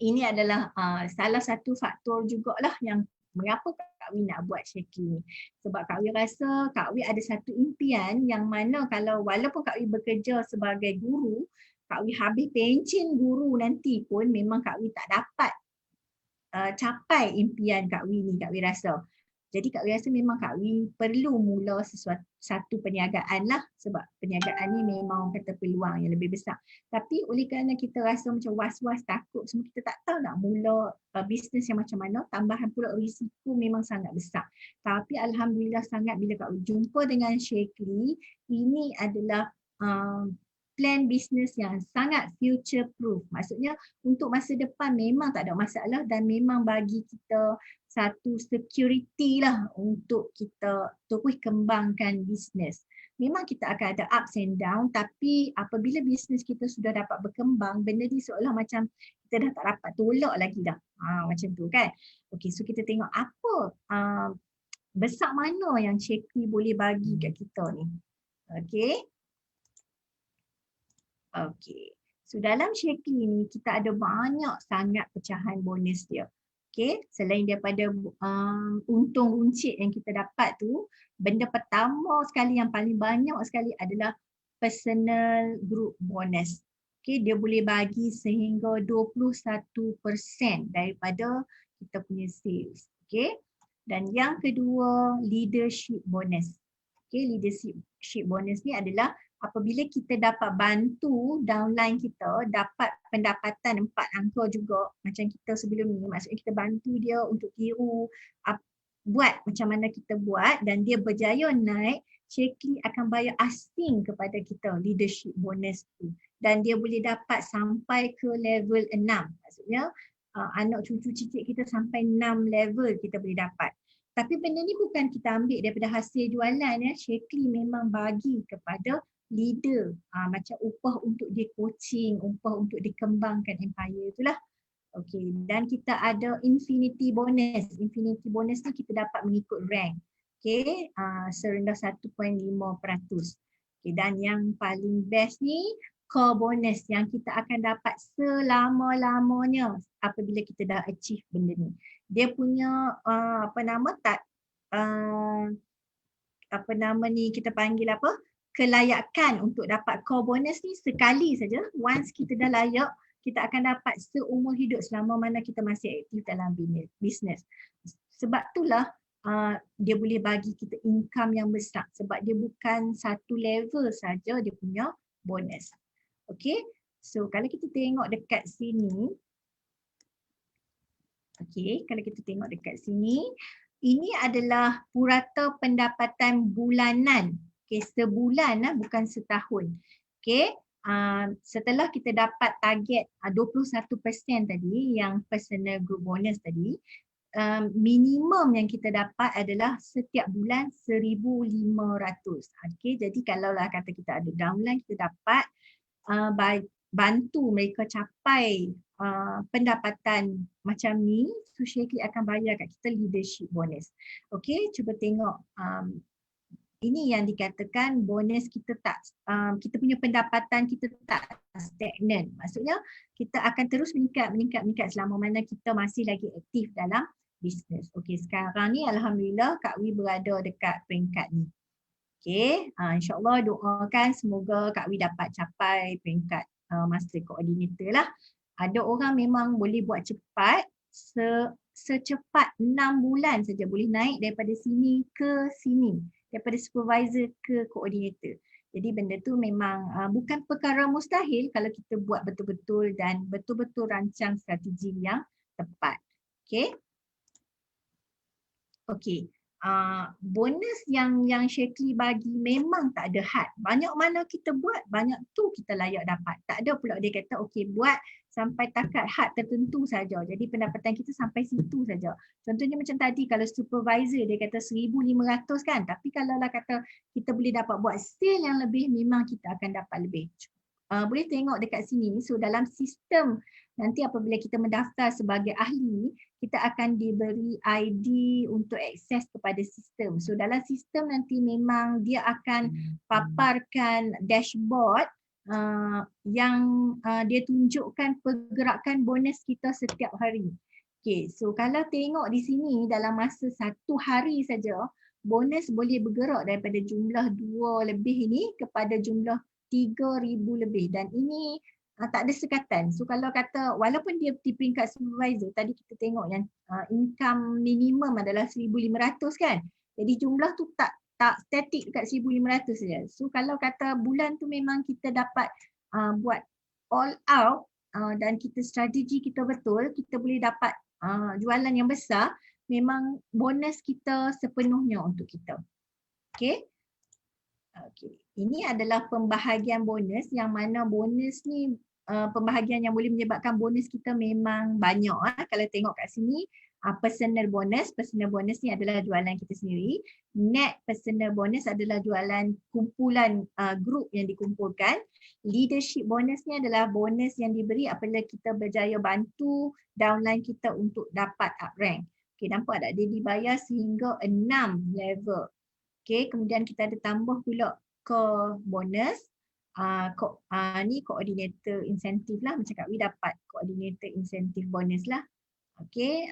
ini adalah salah satu faktor jugalah yang mengapa Kak Wee nak buat Shaklee ni. Sebab Kak Wee rasa Kak Wee ada satu impian yang mana kalau walaupun Kak Wee bekerja sebagai guru, Kak Wee habis pencen guru nanti pun memang Kak Wee tak dapat capai impian Kak Wee ni, Kak Wee rasa. Jadi Kak Wee rasa memang Kak Wee perlu mula satu perniagaan lah, sebab perniagaan ni memang kata peluang yang lebih besar. Tapi oleh kerana kita rasa macam was-was, takut semua, kita tak tahu nak mula bisnes yang macam mana, tambahan pula risiko memang sangat besar. Tapi Alhamdulillah sangat bila Kak Wee jumpa dengan Shaklee, ini adalah plan bisnes yang sangat future proof. Maksudnya untuk masa depan memang tak ada masalah dan memang bagi kita satu security lah untuk kita terus kembangkan bisnes. Memang kita akan ada ups and down, tapi apabila bisnes kita sudah dapat berkembang, benda ni seolah macam kita dah tak dapat tolak lagi dah. Macam tu kan. Okay, so kita tengok apa besar mana yang Shaklee boleh bagi kat kita ni. Okay. Okay. So dalam Shaklee ni kita ada banyak sangat pecahan bonus dia. Okay. Selain daripada untung runcit yang kita dapat tu, benda pertama sekali yang paling banyak sekali adalah personal group bonus. Okay. Dia boleh bagi sehingga 21% daripada kita punya sales. Okay. Dan yang kedua, leadership bonus. Okay. Leadership bonus ni adalah apabila kita dapat bantu downline kita dapat pendapatan 4 angka juga macam kita sebelum ni, maksudnya kita bantu dia untuk tiru buat macam mana kita buat dan dia berjaya naik, Shaklee akan bayar asing kepada kita leadership bonus tu dan dia boleh dapat sampai ke level 6. Maksudnya anak cucu cicit kita sampai 6 level kita boleh dapat. Tapi benda ni bukan kita ambil daripada hasil jualan ya. Shaklee memang bagi kepada leader macam upah untuk dia coaching, upah untuk dikembangkan empire itulah. Okey, dan kita ada infinity bonus. Infinity bonus ni kita dapat mengikut rank. Okay, serendah 1.5%. Okay, dan yang paling best ni core bonus yang kita akan dapat selama-lamanya apabila kita dah achieve benda ni. Dia punya kita panggil apa? Kelayakan untuk dapat core bonus ni sekali saja. Once kita dah layak, kita akan dapat seumur hidup selama mana kita masih aktif dalam bisnes. Sebab itulah dia boleh bagi kita income yang besar sebab dia bukan satu level saja dia punya bonus. Okay, so kalau kita tengok dekat sini, ini adalah purata pendapatan bulanan. Okay, sebulan bukan setahun. Okay, setelah kita dapat target 21% tadi yang personal group bonus tadi, minimum yang kita dapat adalah setiap bulan 1,500. Okay, jadi kalaulah kata kita ada downline, kita dapat bantu mereka capai pendapatan macam ni, so Syekli akan bayar kat kita leadership bonus. Okay, cuba tengok. Ini yang dikatakan bonus kita tak, kita punya pendapatan kita tak stagnan. Maksudnya kita akan terus meningkat selama mana kita masih lagi aktif dalam bisnes. Okey, sekarang ni alhamdulillah Kak Wi berada dekat peringkat ni. Okey, insyaAllah doakan semoga Kak Wi dapat capai peringkat master coordinator lah. Ada orang memang boleh buat cepat, secepat 6 bulan saja boleh naik daripada sini ke sini. Daripada supervisor ke coordinator. Jadi benda tu memang bukan perkara mustahil kalau kita buat betul-betul dan betul-betul rancang strategi yang tepat. Okay. Okay. Bonus yang Syekli bagi memang tak ada had. Banyak mana kita buat, banyak tu kita layak dapat. Tak ada pula dia kata okay buat sampai takat had tertentu saja. Jadi pendapatan kita sampai situ saja. Contohnya macam tadi kalau supervisor dia kata 1,500 kan. Tapi kalau lah kata kita boleh dapat buat sale yang lebih, memang kita akan dapat lebih. Boleh tengok dekat sini. So dalam sistem nanti apabila kita mendaftar sebagai ahli, kita akan diberi ID untuk akses kepada sistem. So dalam sistem nanti memang dia akan paparkan dashboard yang dia tunjukkan pergerakan bonus kita setiap hari. Okay, so kalau tengok di sini dalam masa 1 hari saja, bonus boleh bergerak daripada jumlah 2 lebih ini kepada jumlah 3,000 lebih dan ini tak ada sekatan. So kalau kata walaupun dia di peringkat supervisor, tadi kita tengok yang income minimum adalah 1,500 kan. Jadi jumlah tu tak statik dekat 1,500 saja. So kalau kata bulan tu memang kita dapat buat all out dan kita strategi kita betul, kita boleh dapat jualan yang besar, memang bonus kita sepenuhnya untuk kita. Okay. Okay. Ini adalah pembahagian bonus yang mana bonus ni pembahagian yang boleh menyebabkan bonus kita memang banyak. Kalau tengok kat sini, personal bonus ni adalah jualan kita sendiri. Net personal bonus adalah jualan kumpulan grup yang dikumpulkan. Leadership bonus ni adalah bonus yang diberi apabila kita berjaya bantu downline kita untuk dapat up rank. Okay, nampak tak? Dia dibayar sehingga 6 level. Okay, kemudian kita ada tambah pula ke bonus. Ni coordinator insentif lah, macam Kak Wi dapat coordinator insentif bonus lah. Okay,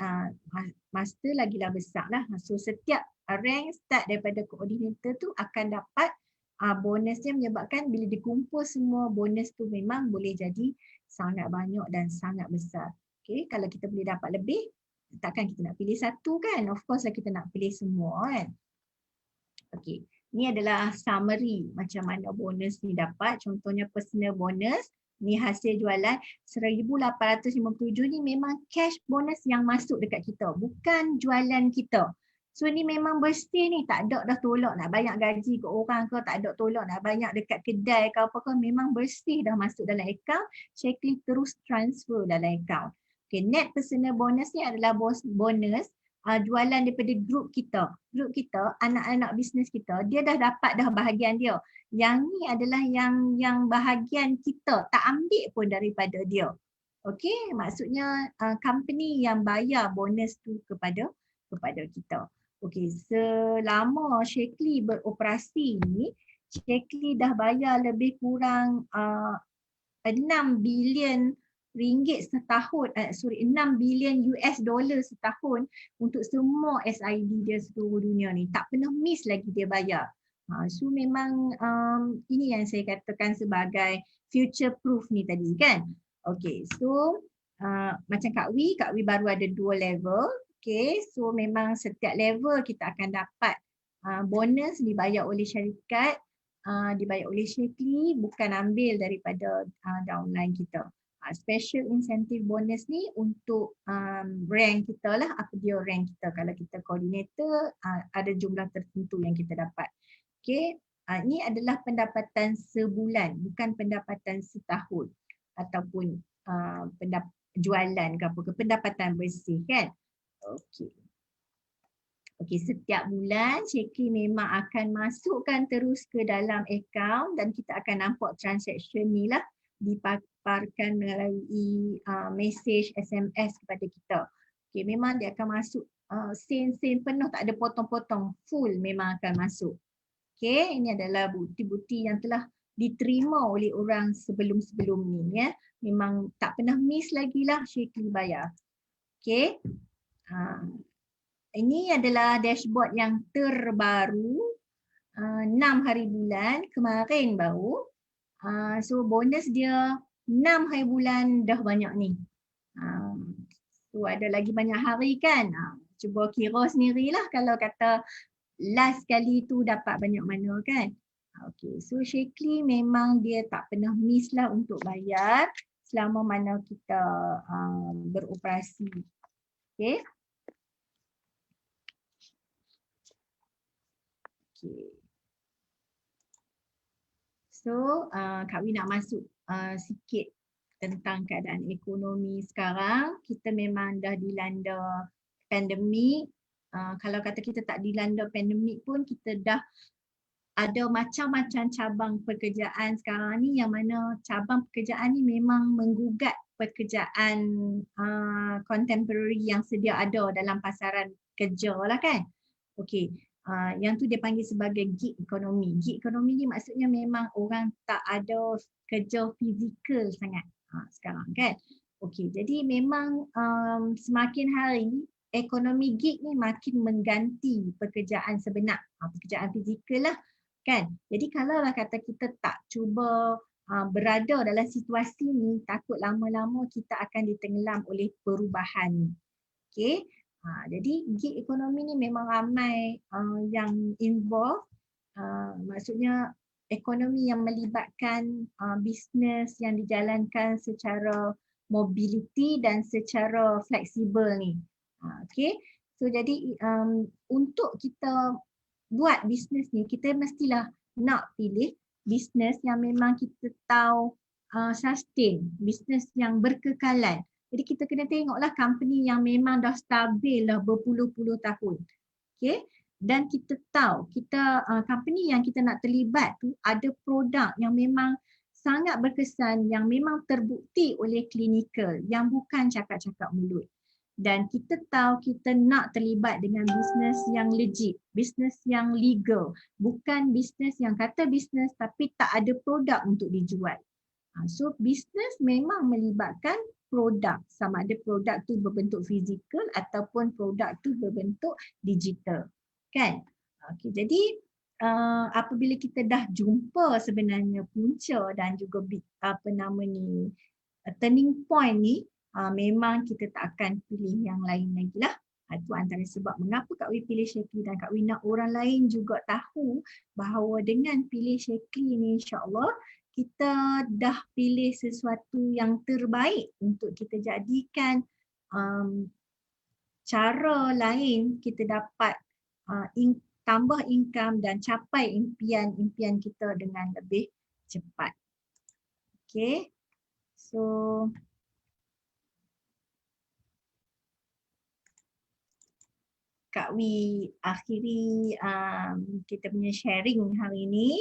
master lagilah besar lah. So setiap rank start daripada coordinator tu akan dapat bonusnya, menyebabkan bila dikumpul semua bonus tu memang boleh jadi sangat banyak dan sangat besar. Okay, kalau kita boleh dapat lebih, takkan kita nak pilih satu kan? Of course lah kita nak pilih semua kan? Okay, ni adalah summary macam mana bonus ni dapat. Contohnya personal bonus, ni hasil jualan 1,857 ni memang cash bonus yang masuk dekat kita, bukan jualan kita. So ni memang bersih ni, tak ada dah tolak nak banyak gaji ke orang ke, tak ada tolak nak banyak dekat kedai ke apa ke, memang bersih dah masuk dalam akaun, Syekli terus transfer dalam akaun. Okay, net personal bonus ni adalah bonus jualan daripada grup kita. Grup kita, anak-anak bisnes kita, dia dah dapat dah bahagian dia. Yang ni adalah yang bahagian kita, tak ambil pun daripada dia. Okey, maksudnya company yang bayar bonus tu kepada kita. Okey, selama Shaklee beroperasi ni, Shaklee dah bayar lebih kurang 6 bilion ringgit setahun, 6 bilion US dollar setahun untuk semua SID dia seluruh dunia ni. Tak pernah miss lagi dia bayar. So memang ini yang saya katakan sebagai future proof ni tadi kan. Okay, so macam Kak Wi baru ada 2 level. Okay, so memang setiap level kita akan dapat bonus dibayar oleh syarikat, dibayar oleh Shaklee, bukan ambil daripada downline kita. Special incentive bonus ni untuk rank kita lah, apa dia rank kita. Kalau kita coordinator, ada jumlah tertentu yang kita dapat. Okay, ini adalah pendapatan sebulan, bukan pendapatan setahun ataupun jualan ke apa ke, pendapatan bersih kan. Okay. Okey, setiap bulan Shaklee memang akan masukkan terus ke dalam akaun dan kita akan nampak transaction ni lah dipaparkan melalui message SMS kepada kita. Okey, memang dia akan masuk sen-sen penuh, tak ada potong-potong, full memang akan masuk. Okey, ini adalah bukti-bukti yang telah diterima oleh orang sebelum-sebelum ni ya. Memang tak pernah miss lagi lah Shaklee bayar. Okey. Ini adalah dashboard yang terbaru 6 hari bulan kemarin baru. So bonus dia 6 hari bulan dah banyak ni. So ada lagi banyak hari kan. Cuba kira sendirilah kalau kata last kali tu dapat banyak mana kan. Okay, so Shaklee memang dia tak pernah miss lah untuk bayar selama mana kita beroperasi. Okay. Okay. So Kak Wi nak masuk sikit tentang keadaan ekonomi sekarang. Kita memang dah dilanda pandemik. Kalau kata kita tak dilanda pandemik pun kita dah ada macam-macam cabang pekerjaan sekarang ni yang mana cabang pekerjaan ni memang menggugat pekerjaan contemporary yang sedia ada dalam pasaran kerja lah kan. Okey. Yang tu dia panggil sebagai gig economy. Gig economy ni maksudnya memang orang tak ada kerja fizikal sangat sekarang kan. Okey, jadi memang semakin hari ekonomi gig ni makin mengganti pekerjaan sebenar, pekerjaan fizikal lah kan. Jadi kalaulah kata kita tak cuba berada dalam situasi ni, takut lama-lama kita akan ditenggelam oleh perubahan ni. Okey. Jadi gig ekonomi ni memang ramai yang involve, maksudnya ekonomi yang melibatkan bisnes yang dijalankan secara mobility dan secara fleksibel ni. Okay, so jadi untuk kita buat bisnes ni, kita mestilah nak pilih bisnes yang memang kita tahu sustain, bisnes yang berkekalan. Jadi kita kena tengoklah company yang memang dah stabil lah berpuluh-puluh tahun. Okay. Dan kita tahu kita company yang kita nak terlibat tu ada produk yang memang sangat berkesan, yang memang terbukti oleh klinikal, yang bukan cakap-cakap mulut. Dan kita tahu kita nak terlibat dengan bisnes yang legit, bisnes yang legal, bukan bisnes yang kata bisnes tapi tak ada produk untuk dijual. So bisnes memang melibatkan produk, sama ada produk tu berbentuk fizikal ataupun produk tu berbentuk digital kan. Okay, jadi apabila kita dah jumpa sebenarnya punca dan juga turning point ni, memang kita tak akan pilih yang lain lagi lah. Itu antara sebab mengapa Kak Wi pilih Shaklee, dan Kak Wi nak orang lain juga tahu bahawa dengan pilih Shaklee ni insya-Allah kita dah pilih sesuatu yang terbaik untuk kita jadikan cara lain kita dapat tambah income dan capai impian-impian kita dengan lebih cepat. Okay, so Kak Wi akhiri kita punya sharing hari ini.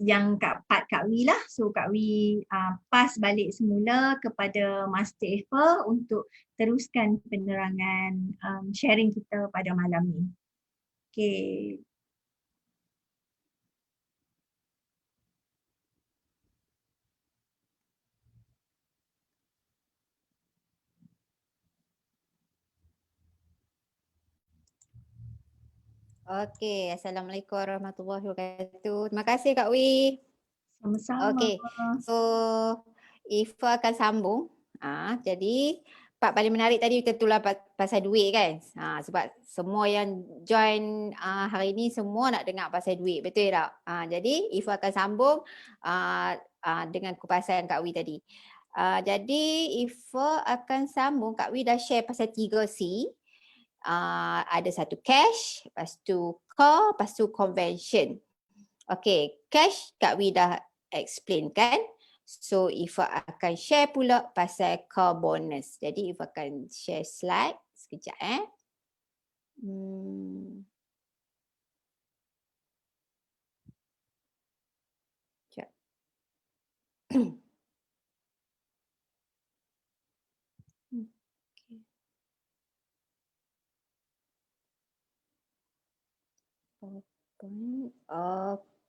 yang part Kak Wi lah. So Kak Wi pass balik semula kepada Master Eva untuk teruskan penerangan sharing kita pada malam ni. Okay. Okey, Assalamualaikum warahmatullahi wabarakatuh. Terima kasih Kak Wi. Sama-sama. Okey, so Ifa akan sambung. Jadi part paling menarik tadi tentulah pasal duit kan. Sebab semua yang join hari ni semua nak dengar pasal duit, betul tak? Jadi Ifa akan sambung dengan kupasan Kak Wi tadi. Jadi Ifa akan sambung, Kak Wi dah share pasal 3C. Ada satu cash, lepas tu core, lepas tu convention. Okay, cash Kak Wi dah explain kan. So Ifa akan share pula pasal core bonus. Jadi Ifa akan share slide sekejap Sekejap.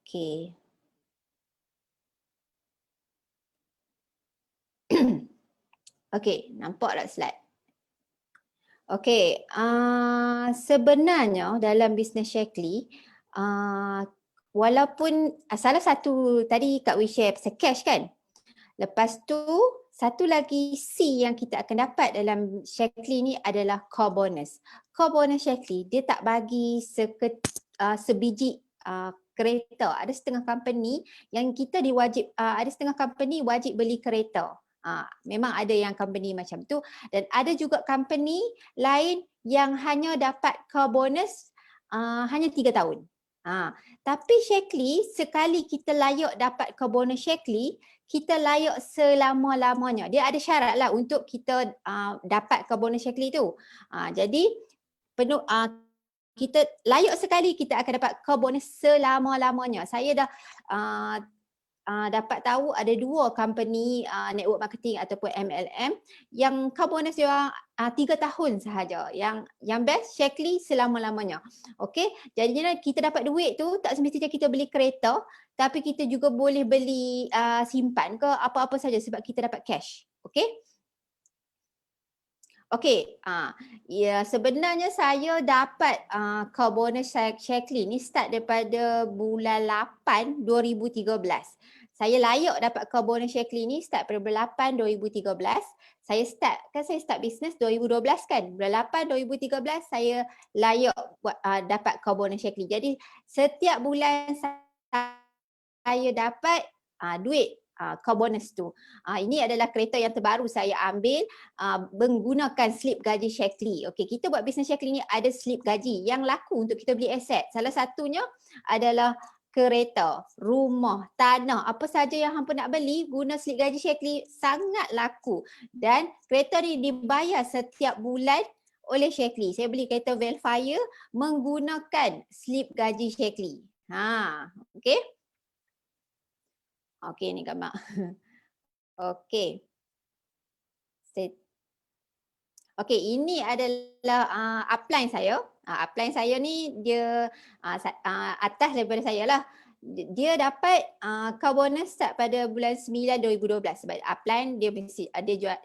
Okay. Okay, nampak tak slide? Okay, sebenarnya dalam bisnes Shaklee, walaupun salah satu tadi Kak Wi share pasal cash kan? Lepas tu satu lagi C yang kita akan dapat dalam Shaklee ni adalah core bonus. Core bonus Shaklee dia tak bagi sebiji kereta. Ada setengah company yang kita diwajib, ada setengah company wajib beli kereta. Memang ada yang company macam tu dan ada juga company lain yang hanya dapat core bonus hanya 3 tahun. Tapi Shaklee sekali kita layak dapat core bonus Shaklee, kita layak selama-lamanya. Dia ada syarat lah untuk kita dapat core bonus Shaklee tu. Jadi kita layak sekali kita akan dapat core bonus selama-lamanya. Saya dah dapat tahu ada 2 company network marketing ataupun MLM yang core bonus dia 3 tahun sahaja. Yang best Shaklee selama-lamanya. Okey, jadi kita dapat duit tu tak semestinya kita beli kereta, tapi kita juga boleh beli simpan ke apa-apa saja sebab kita dapat cash. Okey? Okey, ya sebenarnya saya dapat core bonus Shaklee ni start daripada bulan 8 2013. Saya layak dapat core bonus Shaklee ni start pada bulan 8 2013. Saya start bisnes 2012 kan. Bulan 8 2013 saya layak dapat core bonus Shaklee. Jadi setiap bulan saya dapat duit core bonus tu. Ini adalah kereta yang terbaru saya ambil menggunakan slip gaji Shaklee. Okey, kita buat bisnes Shaklee ni ada slip gaji yang laku untuk kita beli aset. Salah satunya adalah kereta, rumah, tanah, apa saja yang hampa nak beli guna slip gaji Shaklee sangat laku. Dan kereta ni dibayar setiap bulan oleh Shaklee. Saya beli kereta Velfire menggunakan slip gaji Shaklee. Okey. Okey, ni gambar. Okey. Okey, ini adalah upline saya. Upline saya ni dia atas daripada saya lah. Dia dapat core bonus start pada bulan 9 2012 sebab upline dia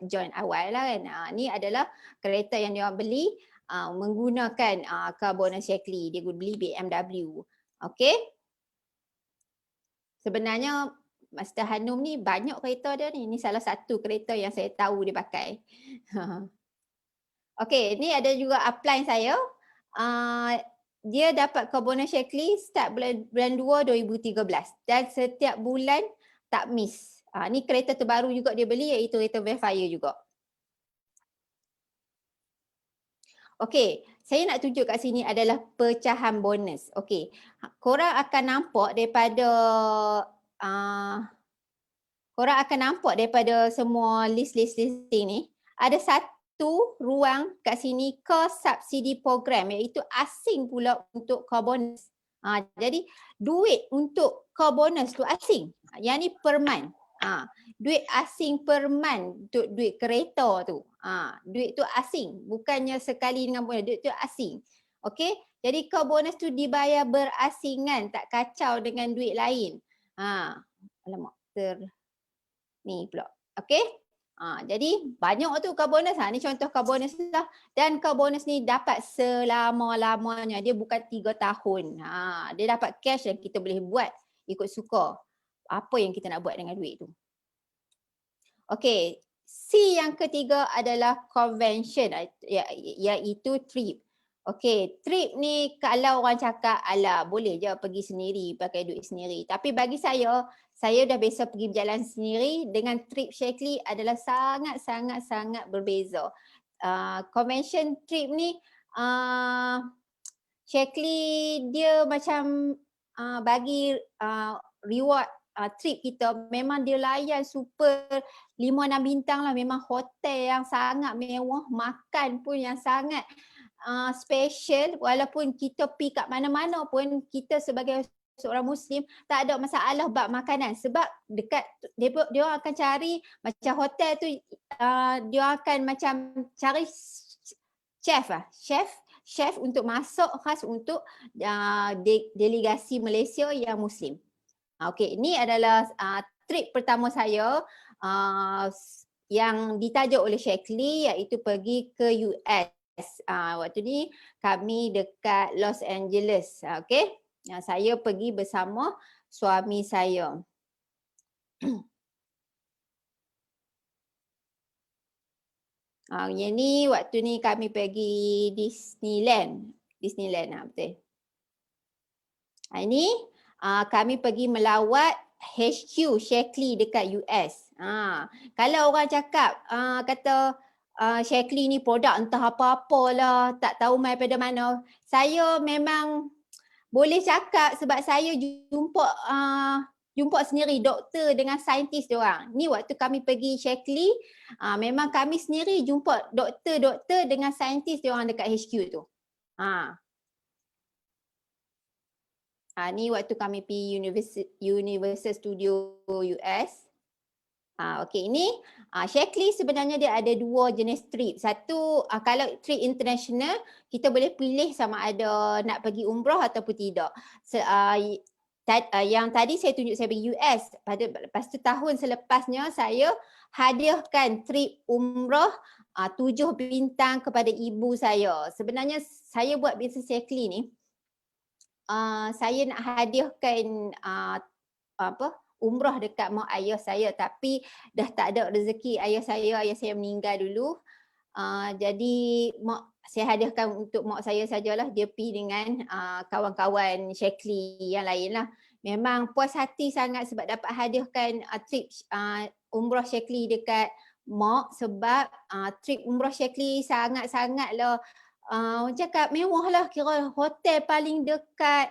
join awal lah kan. Ni adalah kereta yang dia beli menggunakan core bonus Shaklee. Dia beli BMW. Okey. Sebenarnya Master Hanum ni banyak kereta dia ni. Ini salah satu kereta yang saya tahu dia pakai. Okey, ni ada juga upline saya. Dia dapat core bonus Shaklee start bulan 2 2013 dan setiap bulan tak miss. Ni kereta terbaru juga dia beli iaitu kereta Velfire juga. Okey, saya nak tunjuk kat sini adalah pecahan bonus. Okey, korang akan nampak daripada semua listing ni ada satu ruang kat sini core subsidi program iaitu asing pula untuk core bonus. Jadi duit untuk core bonus tu asing. Yang ni per month. Duit asing per month untuk duit kereta tu. Duit tu asing. Bukannya sekali dengan bonus. Duit tu asing. Okey. Jadi core bonus tu dibayar berasingan. Tak kacau dengan duit lain. Alamak. Ni pula. Okey. Jadi banyak tu car bonus. Ni contoh car bonus lah. Dan car bonus ni dapat selama-lamanya. Dia bukan 3 tahun. Dia dapat cash dan kita boleh buat ikut suka apa yang kita nak buat dengan duit tu. Okey. C yang ketiga adalah convention, iaitu trip. Okey, trip ni kalau orang cakap alah boleh je pergi sendiri pakai duit sendiri. Tapi bagi saya dah biasa pergi berjalan sendiri dengan trip Shaklee adalah sangat berbeza. Convention trip ni Shaklee dia macam bagi reward trip kita, memang dia layan super 5-6 bintang lah, memang hotel yang sangat mewah, makan pun yang sangat special. Walaupun kita pergi kat mana-mana pun, kita sebagai seorang Muslim tak ada masalah bab makanan, sebab dekat dia orang akan cari macam hotel tu, dia akan macam cari chef untuk masak khas untuk delegasi Malaysia yang Muslim. Okey, ini adalah trip pertama saya yang ditajuk oleh Shaklee, iaitu pergi ke US. Waktu ni kami dekat Los Angeles. Okey. Saya pergi bersama suami saya. Yang ni waktu ni kami pergi Disneyland. Betul. Ini kami pergi melawat HQ Shaklee dekat US. Kalau orang cakap kata Shaklee ni produk entah apa-apalah, tak tahu mai pada mana. Saya memang boleh cakap sebab saya jumpa sendiri doktor dengan saintis diorang. Ni waktu kami pergi Shaklee, memang kami sendiri jumpa doktor dengan saintis diorang dekat HQ tu. Ni waktu kami pergi Universal Studio US. Okey, ini Shaklee sebenarnya dia ada 2 jenis trip. Satu, kalau trip international, kita boleh pilih sama ada nak pergi umrah ataupun tidak. Yang tadi saya tunjuk saya pergi US. Lepas tu tahun selepasnya saya hadiahkan trip umrah 7 bintang kepada ibu saya. Sebenarnya saya buat bisnes Shaklee ni, saya nak hadiahkan umrah dekat mak ayah saya, tapi dah tak ada rezeki ayah saya meninggal dulu. Jadi saya hadiahkan untuk mak saya sajalah, dia pergi dengan kawan-kawan Shaklee yang lain lah. Memang puas hati sangat sebab dapat hadiahkan trip umrah Shaklee dekat mak, sebab trip umrah Shaklee sangat-sangatlah cakap mewah lah, kira hotel paling dekat.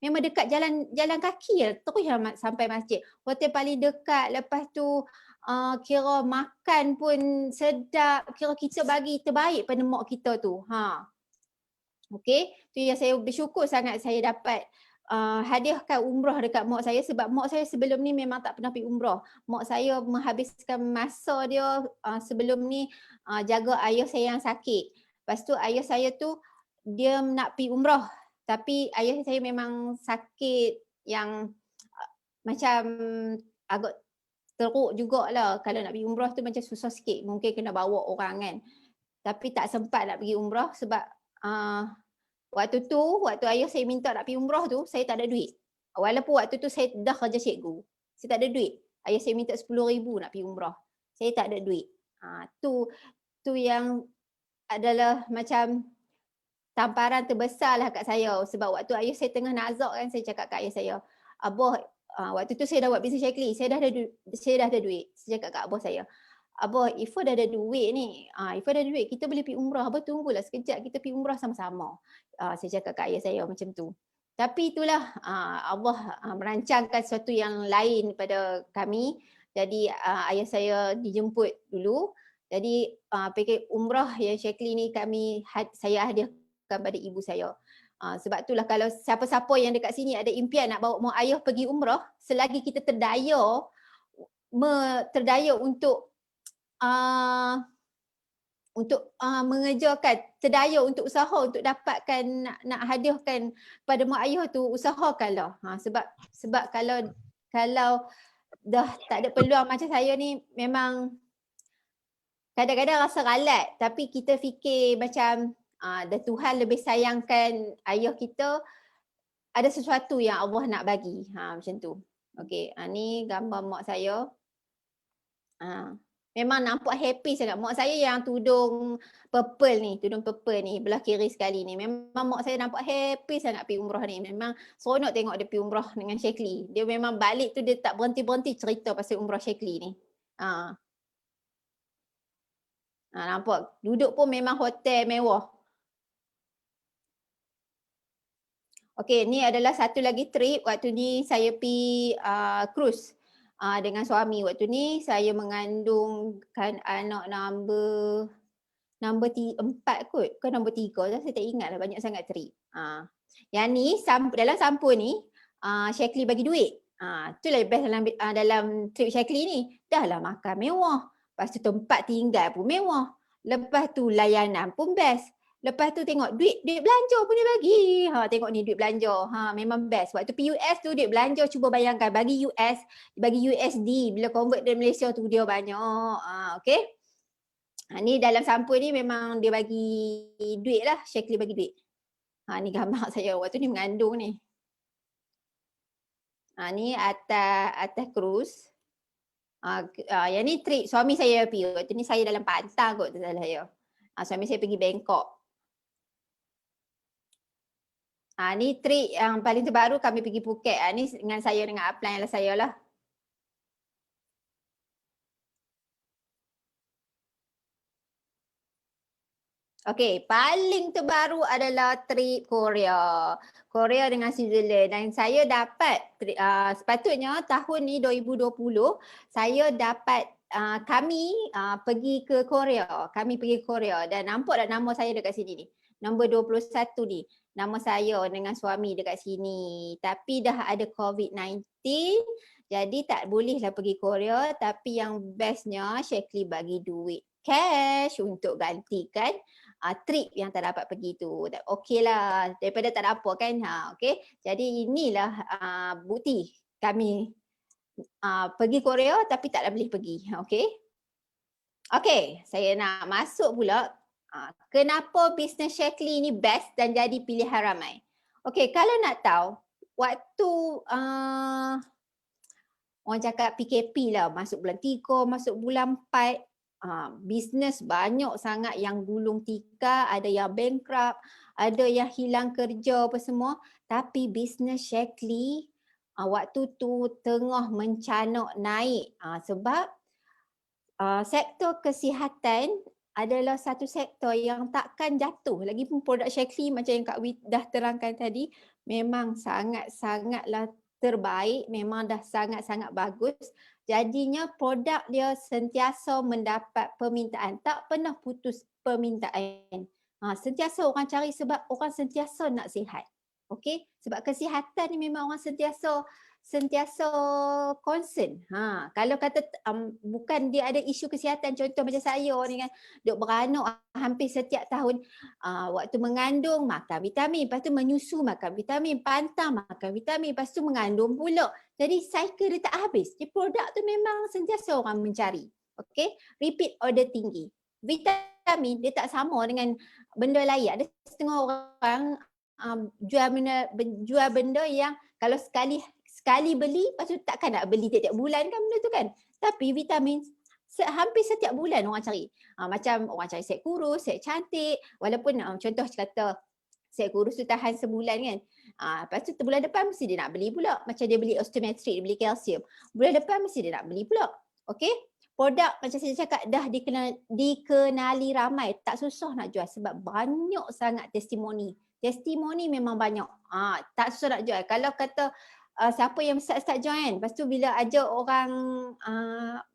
Memang dekat jalan kaki lah, terus sampai masjid. Hotel paling dekat, lepas tu kira makan pun sedap, kira kita bagi terbaik pada mak kita tu. Okey, tu yang saya bersyukur sangat saya dapat hadiahkan umrah dekat mak saya, sebab mak saya sebelum ni memang tak pernah pergi umrah. Mak saya menghabiskan masa dia sebelum ni jaga ayah saya yang sakit. Lepas tu ayah saya tu dia nak pergi umrah, tapi ayah saya memang sakit yang macam agak teruk jugalah. Kalau nak pergi umrah tu macam susah sikit, mungkin kena bawa orang kan. Tapi tak sempat nak pergi umrah sebab waktu ayah saya minta nak pergi umrah tu, saya tak ada duit. Walaupun waktu tu saya dah kerja cikgu, saya tak ada duit. Ayah saya minta 10,000 nak pergi umrah, saya tak ada duit. Tu yang adalah macam tamparan terbesar lah kat saya, sebab waktu ayah saya tengah nazak kan, saya cakap kat ayah saya, abah, waktu tu saya dah buat bisnes Shaklee, saya dah ada duit. Saya cakap kat abah saya, abah, Ifa dah ada duit ni, Ifa dah ada duit, kita boleh pergi umrah, abah tunggulah sekejap, kita pergi umrah sama-sama. Saya cakap kat ayah saya macam tu. Tapi itulah Allah merancangkan sesuatu yang lain pada kami. Jadi ayah saya dijemput dulu. Jadi pakej umrah yang Shaklee ni saya hadiahkan pada ibu saya. Sebab itulah kalau siapa-siapa yang dekat sini ada impian nak bawa mak ayah pergi umrah, selagi kita terdaya mengejarkan, terdaya untuk usaha untuk dapatkan nak hadiahkan pada mak ayah tu, usahakanlah. Sebab kalau dah tak ada peluang macam saya ni, memang kadang-kadang rasa ralat, tapi kita fikir macam dah Tuhan lebih sayangkan ayah kita, ada sesuatu yang Allah nak bagi. Macam tu. Okey, ni gambar mak saya. Memang nampak happy sangat. Mak saya yang tudung purple ni belah kiri sekali ni. Memang mak saya nampak happy sangat pergi umrah ni. Memang seronok tengok dia pergi umrah dengan Syekli. Dia memang balik tu dia tak berhenti-berhenti cerita pasal umrah Syekli ni. Nampak? Duduk pun memang hotel mewah. Okey, ni adalah satu lagi trip. Waktu ni saya pergi cruise dengan suami. Waktu ni saya mengandungkan anak nombor 4 kot ke nombor 3 saya tak ingat lah, banyak sangat trip. Yang ni dalam sampul ni Syekli bagi duit. Itulah best dalam trip Syekli ni. Dah lah makan mewah. Lepas tu tempat tinggal pun mewah. Lepas tu layanan pun best. Lepas tu tengok duit belanja pun dia bagi. Tengok ni duit belanja. Memang best. Waktu pergi US tu duit belanja, cuba bayangkan bagi USD, bila convert dari Malaysia tu dia banyak. Okey. Ni dalam sampul ni memang dia bagi duit lah. Syekli bagi duit. Ni gambar saya waktu ni mengandung ni. Ni atas cruise. Yang ni trip suami saya pergi. Waktu ni saya dalam pantang kot, tak salah saya. Suami saya pergi Bangkok. Ni trip yang paling terbaru kami pergi Phuket. Ni dengan upline lah saya lah. Okey, paling terbaru adalah trip Korea. Korea dengan Switzerland. Dan saya dapat, sepatutnya tahun ni 2020, saya dapat kami pergi ke Korea. Kami pergi ke Korea dan nampak tak nama saya dekat sini ni. Nombor 21 ni. Nama saya dengan suami dekat sini. Tapi dah ada COVID-19. Jadi tak bolehlah pergi Korea. Tapi yang bestnya Syekli bagi duit cash untuk gantikan trip yang tak dapat pergi tu. Okey lah, daripada tak ada apa kan. Okey. Jadi inilah bukti kami pergi Korea tapi tak boleh pergi. Okey. Okey, saya nak masuk pula kenapa bisnes Syekli ni best dan jadi pilihan ramai. Okey, kalau nak tahu waktu orang cakap PKP lah, masuk bulan 3, masuk bulan 4, bisnes banyak sangat yang gulung tikar, ada yang bankrupt, ada yang hilang kerja apa semua. Tapi bisnes Syekli waktu tu tengah mencanak naik sebab sektor kesihatan adalah satu sektor yang takkan jatuh. Lagipun produk Syekli macam yang Kak Wi dah terangkan tadi, memang sangat-sangatlah terbaik, memang dah sangat-sangat bagus. Jadinya produk dia sentiasa mendapat permintaan, tak pernah putus permintaan. Sentiasa orang cari sebab orang sentiasa nak sihat. Okey, sebab kesihatan ni memang orang sentiasa concern. Kalau kata bukan dia ada isu kesihatan, contoh macam saya ni kan, duk beranak hampir setiap tahun, waktu mengandung makan vitamin, lepas tu menyusu makan vitamin, pantang makan vitamin, lepas tu mengandung pula. Jadi cycle dia tak habis. Jadi produk tu memang sentiasa orang mencari. Okey, repeat order tinggi. Vitamin dia tak sama dengan benda lain. Ada setengah orang jual benda yang kalau sekali beli, lepas tu takkan nak beli tiap-tiap bulan kan benda tu kan. Tapi vitamin hampir setiap bulan orang cari. Macam orang cari set kurus, set cantik, walaupun contoh kata set kurus tu tahan sebulan kan. Lepas tu bulan depan mesti dia nak beli pula. Macam dia beli osteometrik, dia beli kalsium. Bulan depan mesti dia nak beli pula. Okey? Produk macam saya cakap dah dikenali ramai. Tak susah nak jual sebab banyak sangat testimoni. Testimoni memang banyak. Tak susah nak jual. Kalau kata siapa yang start join, lepas tu bila ajak orang,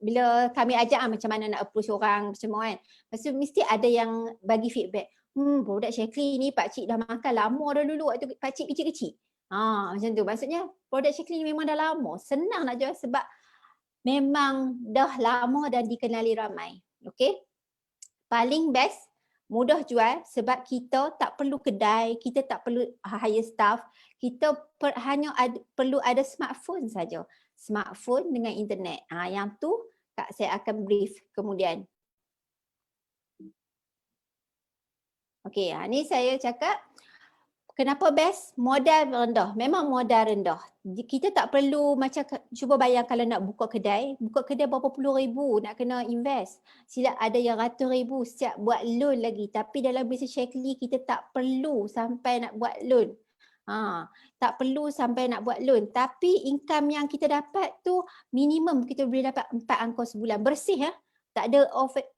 bila kami ajak macam mana nak approach orang semua kan. Lepas tu mesti ada yang bagi feedback. Produk Shaklee ni pakcik dah makan lama dah dulu waktu pakcik kecil-kecil. Macam tu. Maksudnya produk Shaklee ni memang dah lama. Senang nak jual sebab memang dah lama dan dikenali ramai. Okey. Paling best, mudah jual sebab kita tak perlu kedai, kita tak perlu hire staff, kita hanya perlu ada smartphone saja. Smartphone dengan internet. Yang tu saya akan brief kemudian. Okey, ni saya cakap kenapa best? Modal rendah. Memang modal rendah. Kita tak perlu macam, cuba bayang kalau nak buka kedai berapa puluh ribu nak kena invest. Sila ada yang ratus ribu setiap buat loan lagi. Tapi dalam bisnes Shaklee kita tak perlu sampai nak buat loan. Tak perlu sampai nak buat loan. Tapi income yang kita dapat tu minimum kita boleh dapat 4 angka sebulan. Bersih ya. Tak ada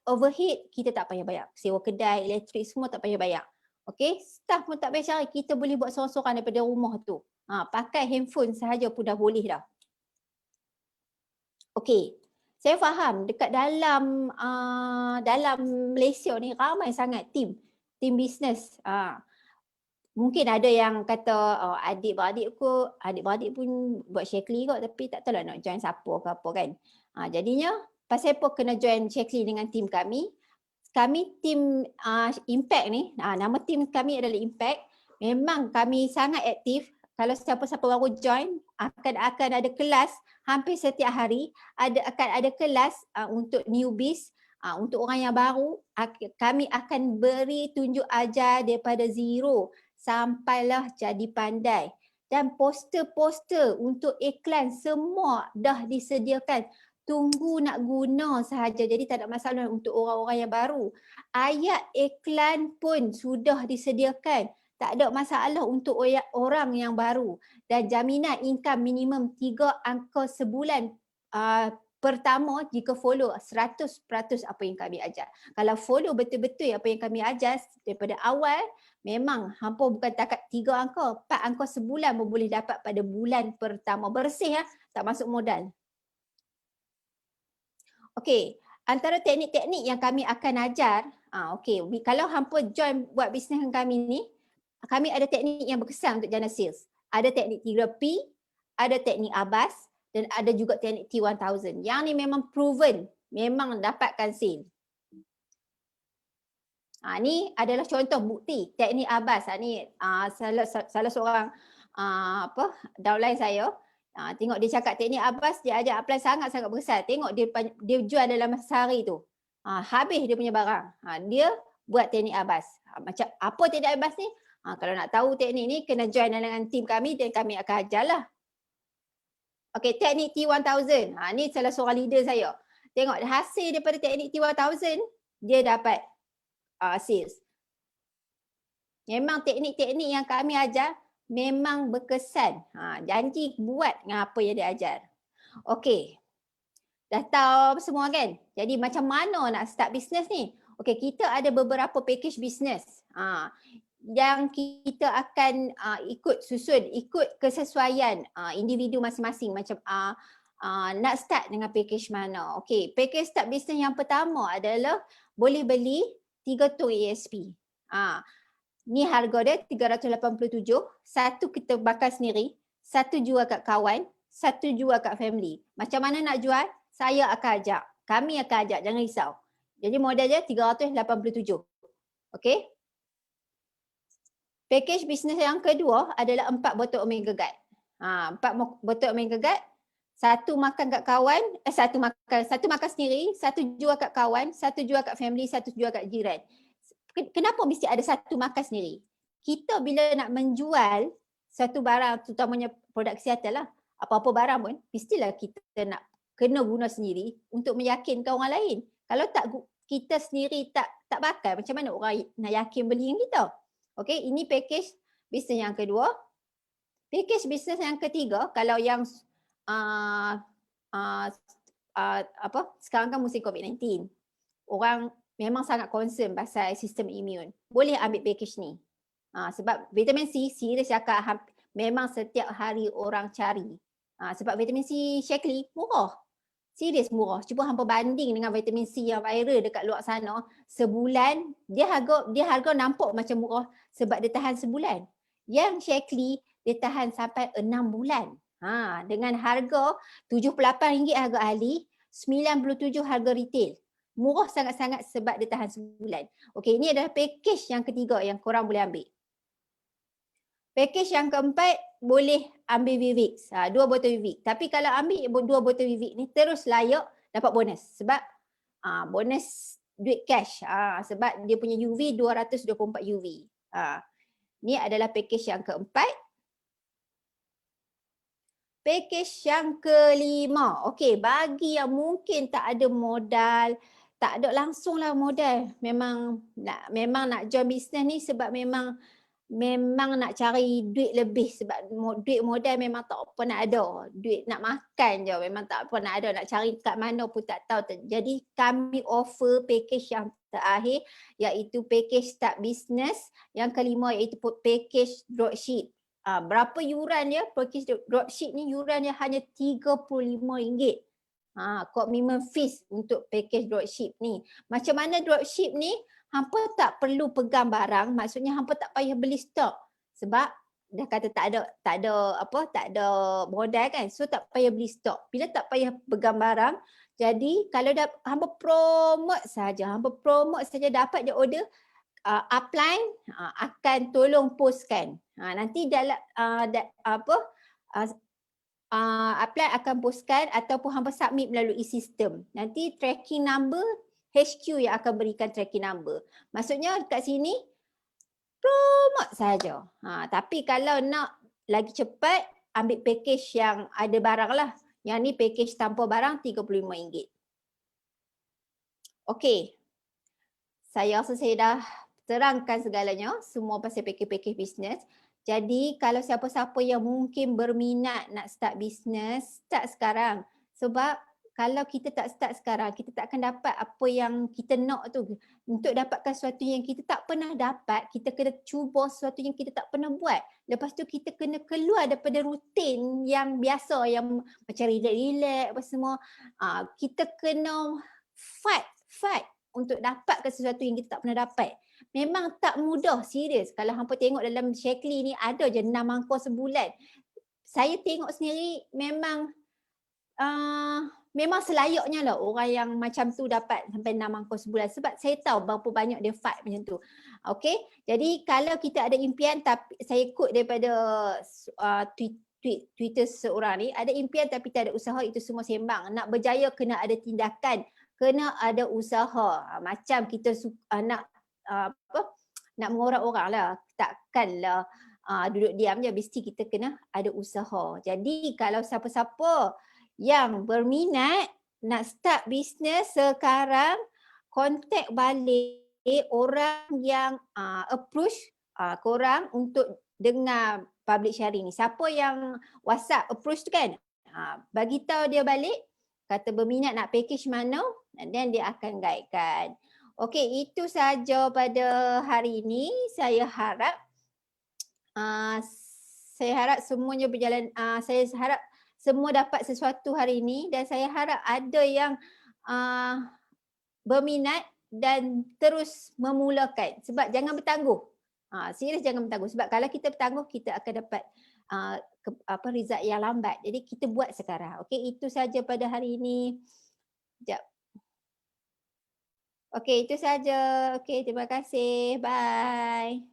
overhead, kita tak payah bayar. Sewa kedai, elektrik semua tak payah bayar. Okey, staff pun tak payah cari, kita boleh buat sorang-sorang daripada rumah tu. Pakai handphone sahaja pun dah boleh dah. Okey, saya faham dekat dalam Malaysia ni ramai sangat tim bisnes. Mungkin ada yang kata adik-beradik pun buat Shaklee kot tapi tak tahu lah nak join siapa ke apa kan. Jadinya pasal apa kena join Shaklee dengan tim kami? Kami tim Impact ni, nama tim kami adalah Impact. Memang kami sangat aktif. Kalau siapa-siapa baru join, akan ada kelas hampir setiap hari. Akan ada kelas untuk newbies, untuk orang yang baru. Kami akan beri tunjuk ajar daripada zero sampailah jadi pandai. Dan poster-poster untuk iklan semua dah disediakan. Tunggu nak guna sahaja. Jadi tak ada masalah untuk orang-orang yang baru. Ayat iklan pun sudah disediakan. Tak ada masalah untuk orang yang baru. Dan jaminan income minimum 3 angka sebulan pertama jika follow 100% apa yang kami ajar. Kalau follow betul-betul apa yang kami ajar daripada awal, memang hampa bukan takat 3 angka, 4 angka sebulan pun boleh dapat pada bulan pertama. Bersih ya, tak masuk modal. Okey, antara teknik-teknik yang kami akan ajar, kalau hampa join buat bisnes dengan kami ni, kami ada teknik yang berkesan untuk jana sales. Ada teknik 3P, ada teknik ABAS dan ada juga teknik T1000. Yang ni memang proven, memang dapatkan sale. Ni adalah contoh bukti teknik ABAS. Ni salah seorang downline saya. Tengok dia cakap teknik ABAS, dia ajar upline sangat-sangat besar. Tengok dia jual dalam sehari tu. Habis dia punya barang. Dia buat teknik ABAS. Macam apa teknik ABAS ni? Kalau nak tahu teknik ni, kena join dengan tim kami dan kami akan ajarlah. Okey, teknik T1000. Ni salah seorang leader saya. Tengok hasil daripada teknik T1000, dia dapat sales. Memang teknik-teknik yang kami ajar memang berkesan. Janji buat dengan apa yang dia ajar. Okey. Dah tahu semua kan? Jadi macam mana nak start bisnes ni? Okey, kita ada beberapa package bisnes. Yang kita akan ikut kesesuaian individu masing-masing macam nak start dengan package mana. Okey, package start bisnes yang pertama adalah boleh beli 3 tong ASP. Ni harga dia 387, satu kita bakar sendiri, satu jual kat kawan, satu jual kat family. Macam mana nak jual? Saya akan ajak. Kami akan ajak, jangan risau. Jadi modal dia 387. Okey? Package bisnes yang kedua adalah 4 botol Omega Guard. 4 botol Omega Guard, satu makan kat kawan, satu makan sendiri, satu jual kat kawan, satu jual kat family, satu jual kat jiran. Kenapa mesti ada satu makan sendiri? Kita bila nak menjual satu barang, terutamanya produk kesihatan lah, apa-apa barang pun, mestilah kita nak kena guna sendiri untuk meyakinkan orang lain. Kalau tak kita sendiri tak pakai, macam mana orang nak yakin beli dengan kita? Okey, ini package bisnes yang kedua. Package bisnes yang ketiga, kalau yang sekarang kan musim COVID-19, orang memang sangat concern pasal sistem imun. Boleh ambil package ni. Sebab vitamin C, serius cakap memang setiap hari orang cari. Sebab vitamin C Shaklee murah. Serius murah. Cuba hampa banding dengan vitamin C yang viral dekat luar sana. Sebulan dia harga nampak macam murah sebab dia tahan sebulan. Yang Shaklee dia tahan sampai 6 bulan. Dengan harga RM78 harga ahli, RM97 harga retail. Murah sangat-sangat sebab dia tahan sebulan. Okey, ini adalah package yang ketiga yang korang boleh ambil. Package yang keempat, boleh ambil Vivix. 2 botol Vivix. Tapi kalau ambil 2 botol Vivix ni terus layak dapat bonus. Sebab bonus duit cash. Sebab dia punya UV 224 UV. Ni adalah package yang keempat. Package yang kelima. Okey, bagi yang mungkin tak ada modal, tak ada langsunglah modal. Memang nak join bisnes ni sebab memang nak cari duit lebih sebab duit modal memang tak pernah ada. Duit nak makan je memang tak pernah ada. Nak cari kat mana pun tak tahu. Jadi kami offer package yang terakhir iaitu package start business. Yang kelima iaitu package dropship. Berapa yuran dia? Package dropship ni yuran dia hanya RM35. Minimum fees untuk package dropship ni. Macam mana dropship ni? Hampa tak perlu pegang barang, maksudnya hampa tak payah beli stok sebab dah kata tak ada modal kan, so tak payah beli stok. Bila tak payah pegang barang, jadi kalau hampa promote saja dapat je order, upline akan tolong postkan. Nanti dalam upline akan postkan ataupun hampa submit melalui sistem. Nanti tracking number HQ yang akan berikan tracking number. Maksudnya kat sini promote saja. Tapi kalau nak lagi cepat, ambil package yang ada barang lah. Yang ni package tanpa barang RM35. Okey. Saya rasa saya dah terangkan segalanya, semua pasal package bisnes. Jadi kalau siapa-siapa yang mungkin berminat nak start bisnes, start sekarang. Sebab kalau kita tak start sekarang, kita tak akan dapat apa yang kita nak tu. Untuk dapatkan sesuatu yang kita tak pernah dapat, kita kena cuba sesuatu yang kita tak pernah buat. Lepas tu kita kena keluar daripada rutin yang biasa, yang macam relax-relax apa semua. Kita kena fight untuk dapatkan sesuatu yang kita tak pernah dapat. Memang tak mudah, serius. Kalau hampa tengok dalam Shaklee ni ada je 6 angkor sebulan. Saya tengok sendiri memang selayaknya lah orang yang macam tu dapat sampai 6 angkor sebulan sebab saya tahu berapa banyak dia fight macam tu. Okey, jadi kalau kita ada impian, tapi saya quote daripada Twitter seorang ni, ada impian tapi tak ada usaha itu semua sembang. Nak berjaya kena ada tindakan, kena ada usaha. Macam kita nak mengorak orang lah, takkanlah duduk diam je, mesti kita kena ada usaha. Jadi kalau siapa-siapa yang berminat nak start bisnes sekarang, kontak balik orang yang approach korang untuk dengar public sharing ni. Siapa yang WhatsApp approach tu kan, bagi tahu dia balik, kata berminat nak package mana, dan dia akan guidekan. Okey, itu saja pada hari ini. Saya harap semuanya berjalan, saya harap semua dapat sesuatu hari ini, dan saya harap ada yang berminat dan terus memulakan. Sebab jangan bertangguh. Serius jangan bertangguh. Sebab kalau kita bertangguh, kita akan dapat result yang lambat. Jadi kita buat sekarang. Okey, itu saja pada hari ini. Sekejap. Okey, itu saja. Okey, terima kasih. Bye.